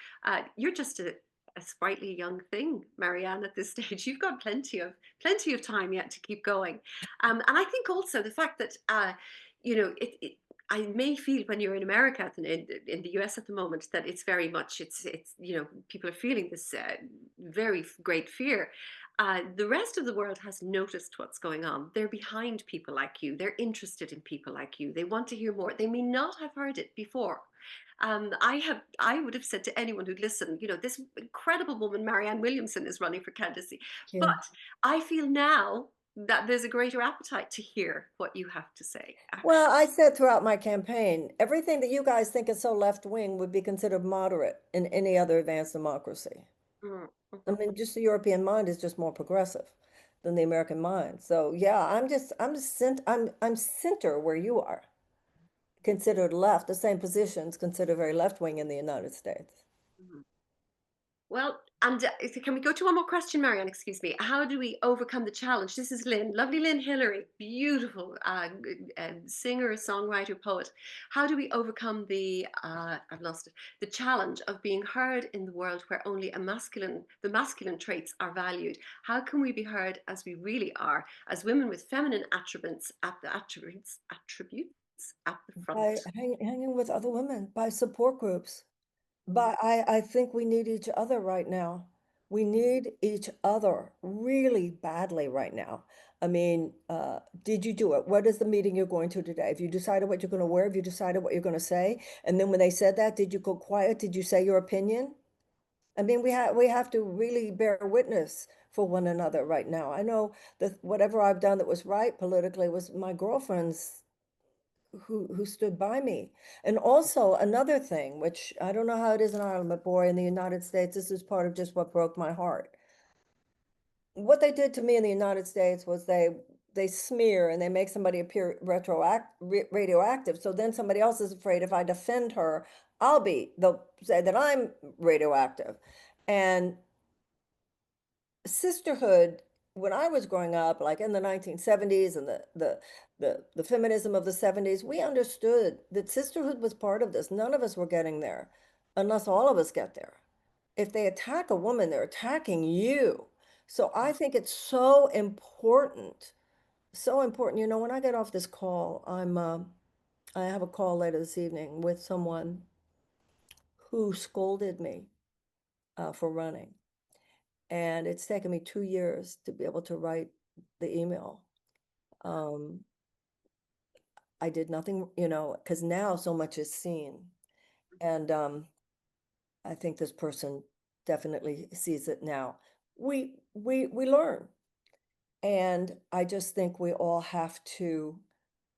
you're just a sprightly young thing, Marianne. At this stage, you've got plenty of time yet to keep going. And I think also the fact that it. I may feel when you're in America and in the US at the moment that it's very much it's people are feeling this very great fear. The rest of the world has noticed what's going on. They're behind people like you. They're interested in people like you. They want to hear more. They may not have heard it before. I would have said to anyone who'd listened, this incredible woman, Marianne Williamson, is running for candidacy. But yeah. I feel now that there's a greater appetite to hear what you have to say, Well, actually. I said throughout my campaign, everything that you guys think is so left wing would be considered moderate in any other advanced democracy. Mm, I mhm. mean, just the European mind is just more progressive than the American mind. So yeah, I'm center where you are, considered left, the same positions considered very left wing in the United States. Mhm. Well, and can we go to one more question, Marianne? Excuse me. How do we overcome the challenge? This is Lynn, lovely Lynn Hillary, beautiful singer, songwriter, poet. How do we overcome I've lost it, the challenge of being heard in the world where only the masculine traits are valued? How can we be heard as we really are, as women with feminine attributes at the By front? hanging with other women, by support groups. Mm, But I think we need each other right now. We need each other really badly right now. I mean, did you do it? What is the meeting you're going to today? Have you decided what you're going to wear? Have you decided what you're going to say? And then when they said that, did you go quiet? Did you say your opinion? I mean, we have to really bear witness for one another right now. I know that whatever I've done that was right politically was my girlfriend's who stood by me. And also another thing, which I don't know how it is in Ireland, but boy, in the United States, this is part of just what broke my heart. What they did to me in the United States was they smear and they make somebody appear radioactive. So then somebody else is afraid if I defend her, they'll say that I'm radioactive. And sisterhood, when I was growing up, like in the 1970s and the feminism of the 70s, we understood that sisterhood was part of this. None of us were getting there unless all of us get there. If they attack a woman, they're attacking you. So I think it's so important, so important. You know, when I get off this call, I have a call later this evening with someone who scolded me for running. And it's taken me 2 years to be able to write the email. Um, I did nothing, you know, because now so much is seen. And I think this person definitely sees it now. We learn. And I just think we all have to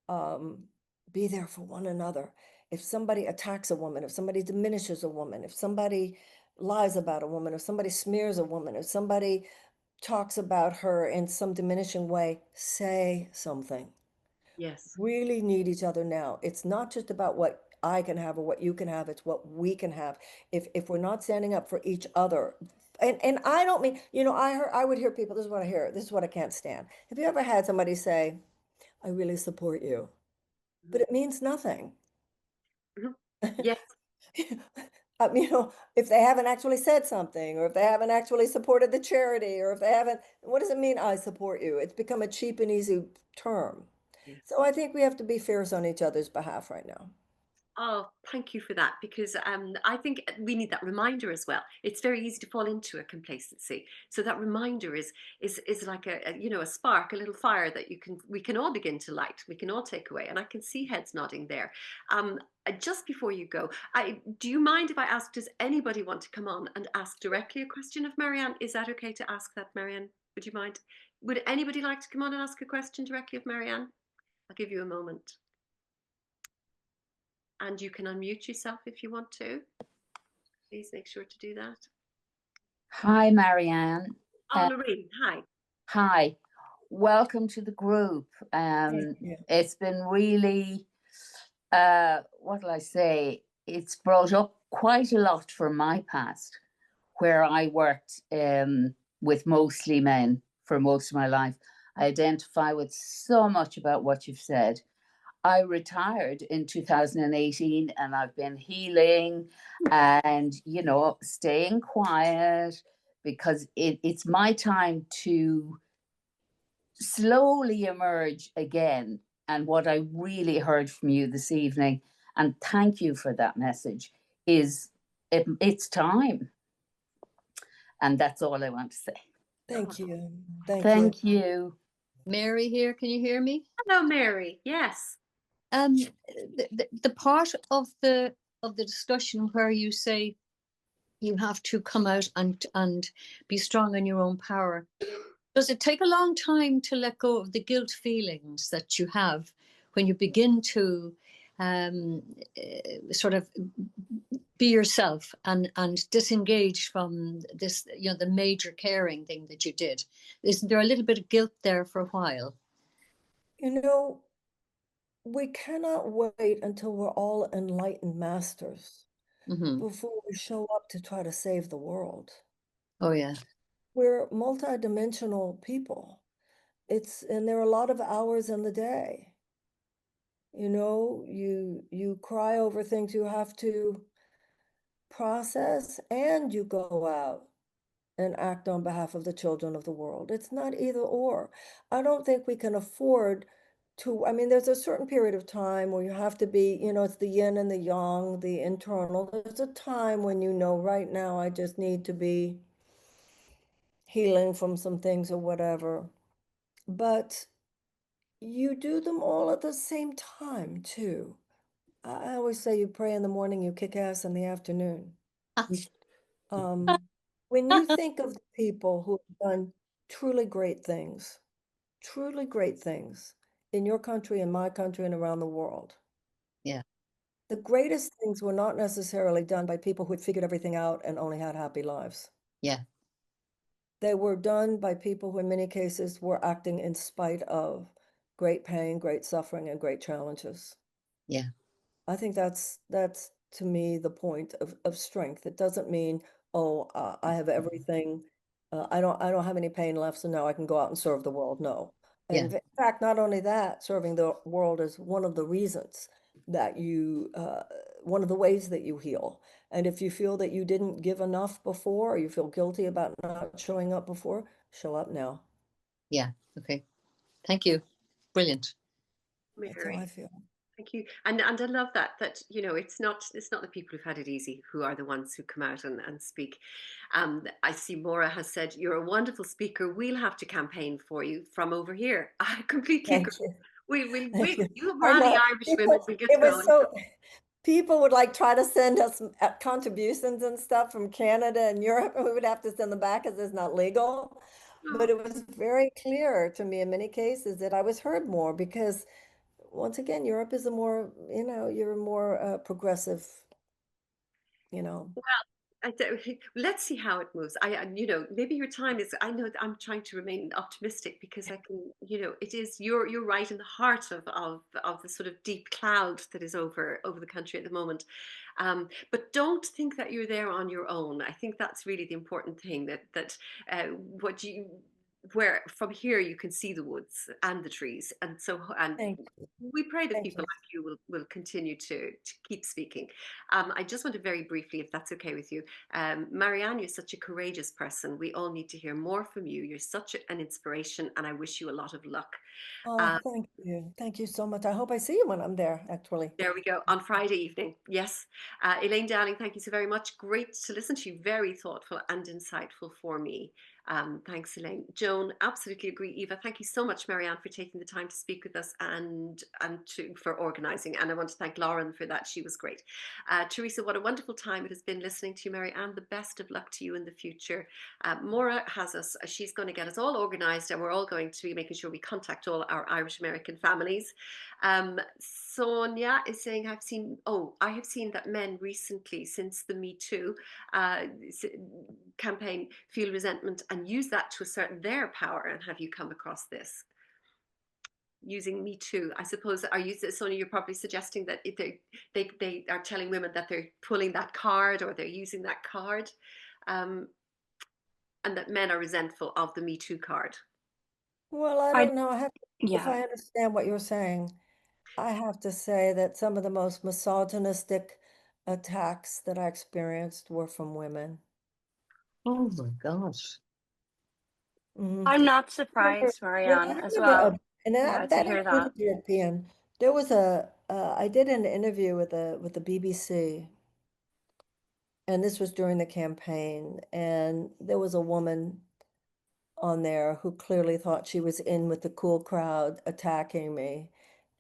um, be there for one another. If somebody attacks a woman, if somebody diminishes a woman, if somebody lies about a woman, if somebody smears a woman, if somebody talks about her in some diminishing way, say something. Yes. Really need each other now. It's not just about what I can have or what you can have, it's what we can have. If we're not standing up for each other, and I don't mean, you know, I would hear people, this is what I hear, this is what I can't stand. Have you ever had somebody say, I really support you, but Mhm. it means nothing? Mhm. Yes. You know, if they haven't actually said something, or if they haven't actually supported the charity, or if they haven't, what does it mean, I support you? It's become a cheap and easy term. So Yes. I think we have to be fierce on each other's behalf right now. Oh, thank you for that, because I think we need that reminder as well. It's very easy to fall into a complacency. So that reminder is like you know, a spark, a little fire that we can all begin to light. We can all take away. And I can see heads nodding there. Just before you go, do you mind if I ask? Does anybody want to come on and ask directly a question of Marianne? Is that okay to ask that, Marianne? Would you mind? Would anybody like to come on and ask a question directly of Marianne? I'll give you a moment. And you can unmute yourself if you want to. Please make sure to do that. Hi, Marianne. Oh, Lorraine, hi. Hi. Welcome to the group. Thank you. It's been really, what will I say? It's brought up quite a lot from my past, where I worked with mostly men for most of my life. I identify with so much about what you've said. I retired in 2018 and I've been healing and, you know, staying quiet because it's my time to slowly emerge again. And what I really heard from you this evening, and thank you for that message, is it's time. And that's all I want to say. Thank you. Thank you. Thank you. Mary here, can you hear me? Hello, Mary. Yes. The part of the discussion where you say you have to come out and be strong in your own power, does it take a long time to let go of the guilt feelings that you have when you begin to sort of be yourself and disengage from this, you know, the major caring thing that you did? Isn't there a little bit of guilt there for a while? You know, we cannot wait until we're all enlightened masters Mm-hmm. before we show up to try to save the world. Oh yeah. We're multidimensional people. And there are a lot of hours in the day. You know, you cry over things you have to process, and you go out and act on behalf of the children of the world. It's not either or. I don't think we can afford to, I mean, there's a certain period of time where you have to be, you know, it's the yin and the yang, the internal. There's a time when you know, right now, I just need to be healing from some things or whatever. But you do them all at the same time, too. I always say you pray in the morning, you kick ass in the afternoon. When you think of the people who have done truly great things in your country, in my country, and around the world, Yeah. the greatest things were not necessarily done by people who had figured everything out and only had happy lives. Yeah. They were done by people who, in many cases, were acting in spite of great pain, great suffering, and great challenges. Yeah. I think that's to me the point of strength. It doesn't mean, oh, I have everything I don't have any pain left, so now I can go out and serve the world. No. Yeah. And in fact, not only that, serving the world is one of the reasons that one of the ways that you heal. And if you feel that you didn't give enough before, or you feel guilty about not showing up before, show up now. Yeah. Okay. Thank you. Brilliant. That's how I Mary. feel. Thank you. And I love that you know it's not the people who've had it easy who are the ones who come out and speak. I see Maura has said you're a wonderful speaker. We'll have to campaign for you from over here. I completely agree. Thank you. We Thank you. you I are the know. Irish women. We get It was going. so, people would like try to send us contributions and stuff from Canada and Europe, and we would have to send them back because it's not legal. But it was very clear to me in many cases that I was heard more because, once again, Europe is a more, you're a more progressive, you know. Let's see how it moves. Maybe your time is. I know that I'm trying to remain optimistic because I can. It is. You're right in the heart of the sort of deep cloud that is over the country at the moment. But don't think that you're there on your own. I think that's really the important thing. What you where from here you can see the woods and the trees, and Thank we pray that thank people you. like you will continue to keep speaking. I just want to very briefly, if that's okay with you, Marianne, you're such a courageous person. We all need to hear more from you. You're such an inspiration, and I wish you a lot of luck. Oh, thank you. Thank you so much. I hope I see you when I'm there, actually. There we go, on Friday evening. Yes. Elaine Dowling, thank you so very much. Great to listen to you. Very thoughtful and insightful for me. Thanks, Elaine. Joan, absolutely agree. Eva, thank you so much, Marianne, for taking the time to speak with us and for organising. And I want to thank Lauren for that. She was great. Teresa, what a wonderful time it has been listening to you, Marianne. The best of luck to you in the future. Maura has us. She's going to get us all organised, and we're all going to be making sure we contact all our Irish American families. Sonia is saying, I have seen that men recently, since the Me Too campaign, feel resentment and use that to assert their power. And have you come across this? Using Me Too, I suppose. Sonia? You're probably suggesting that if they are telling women that they're pulling that card or they're using that card, and that men are resentful of the Me Too card. Well, I I don't know. If yeah. I understand what you're saying, I have to say that some of the most misogynistic attacks that I experienced were from women. Oh my gosh. Mhm. I'm not I remember surprised, Marianne, I as remember well. and Yeah, to that hear that. included European. There was I did an interview with the BBC, and this was during the campaign, and there was a woman on there who clearly thought she was in with the cool crowd attacking me,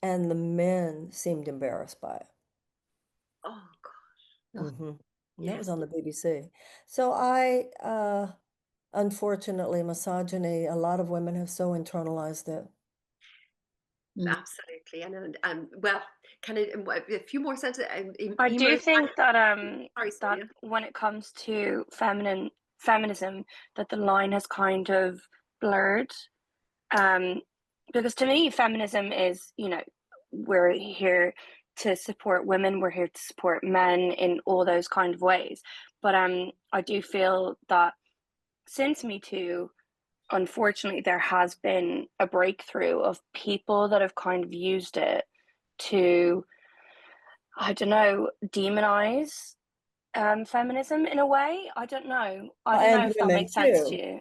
and the men seemed embarrassed by it. Oh God. Mm-hmm. And that was Yes. on the BBC. So unfortunately, misogyny, a lot of women have so internalized it. Absolutely. And well, can I a few more sentences? I do think that Sorry, that Sonia. when it comes to feminism, that the line has kind of blurred. Because to me, feminism is, we're here to support women, we're here to support men in all those kind of ways. But I do feel that since Me Too, unfortunately, there has been a breakthrough of people that have kind of used it to, I don't know, demonize feminism in a way. I don't know. I don't know And if that women makes sense to too. you.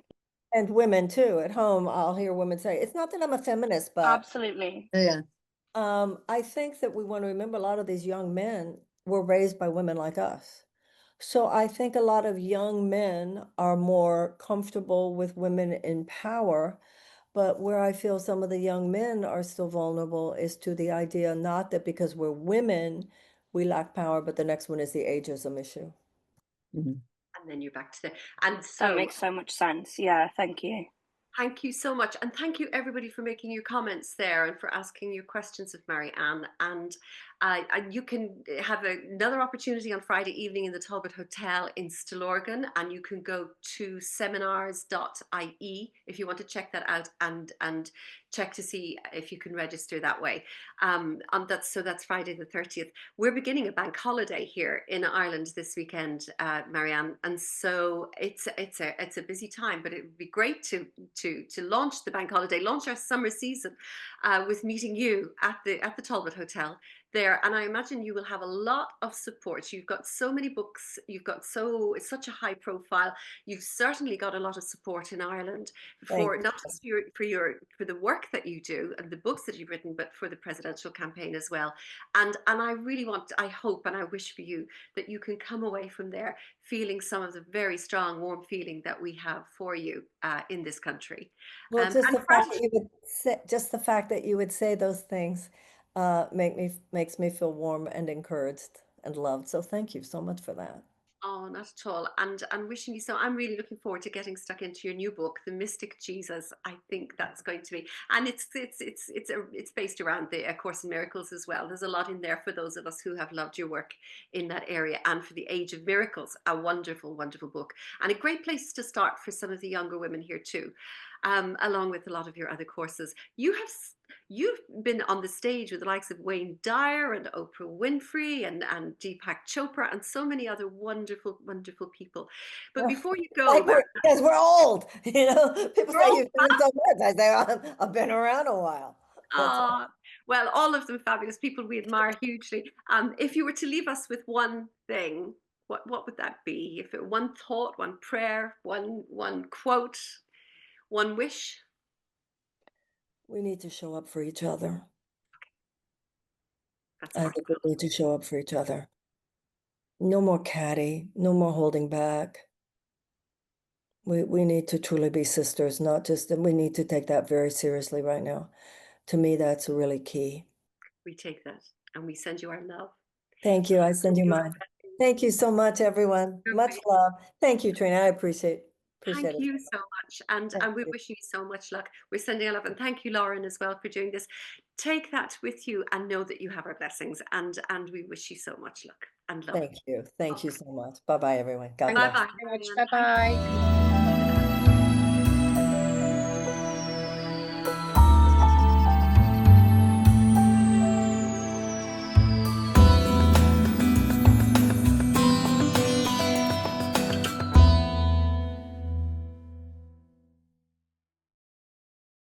And women too. At home, I'll hear women say, it's not that I'm a feminist, but Absolutely. Yeah. I think that we want to remember a lot of these young men were raised by women like us. So I think a lot of young men are more comfortable with women in power. But where I feel some of the young men are still vulnerable is to the idea not that because we're women, we lack power, but the next one is the ageism issue. Mhm. And then you're back to and That so makes so much sense. Yeah, thank you. thank you so much. And thank you everybody for making your comments there and for asking your questions of Marianne. And You can have another opportunity on Friday evening in the Talbot Hotel in Stillorgan, and you can go to seminars.ie if you want to check that out and check to see if you can register that way. That's Friday the 30th. We're beginning a bank holiday here in Ireland this weekend, Marianne, and so it's a busy time. But it would be great to launch the bank holiday, launch our summer season with meeting you at the Talbot Hotel there, and I imagine you will have a lot of support. You've got so many books, it's such a high profile. You've certainly got a lot of support in Ireland for not just for the work that you do and the books that you've written, but for the presidential campaign as well. And I hope and I wish for you that you can come away from there feeling some of the very strong, warm feeling that we have for you in this country. Well, just the fact that you would say those things makes me feel warm and encouraged and loved. So thank you so much for that. Oh, not at all. And I'm wishing you so. I'm really looking forward to getting stuck into your new book, The Mystic Jesus. I think that's going to be, and it's based around the A Course in Miracles as well. There's a lot in there for those of us who have loved your work in that area, and for the Age of Miracles, a wonderful, wonderful book, and a great place to start for some of the younger women here too, along with a lot of your other courses. You've been on the stage with the likes of Wayne Dyer and Oprah Winfrey and Deepak Chopra and so many other wonderful, wonderful people. But before you go, because we're old, people say you've done so much. I say I've been around a while. Well, all of them fabulous people we admire hugely. If you were to leave us with one thing, what would that be? If it one thought, one prayer, one quote, one wish? We need to show up for each other. I think we need to show up for each other. No more catty, no more holding back. We need to truly be sisters, not just, and we need to take that very seriously right now. To me, that's really key. We take that and we send you our love. Thank you. I send you mine. Thank you so much, everyone. Much love. Thank you, Trina. I appreciate it. Thank you so much. And we wish you so much luck. We're sending a love. And thank you, Lauren, as well for doing this. Take that with you and know that you have our blessings. And we wish you so much luck and love. Thank you. Thank you so much. Bye-bye, everyone. God bless. Bye-bye. Bye-bye.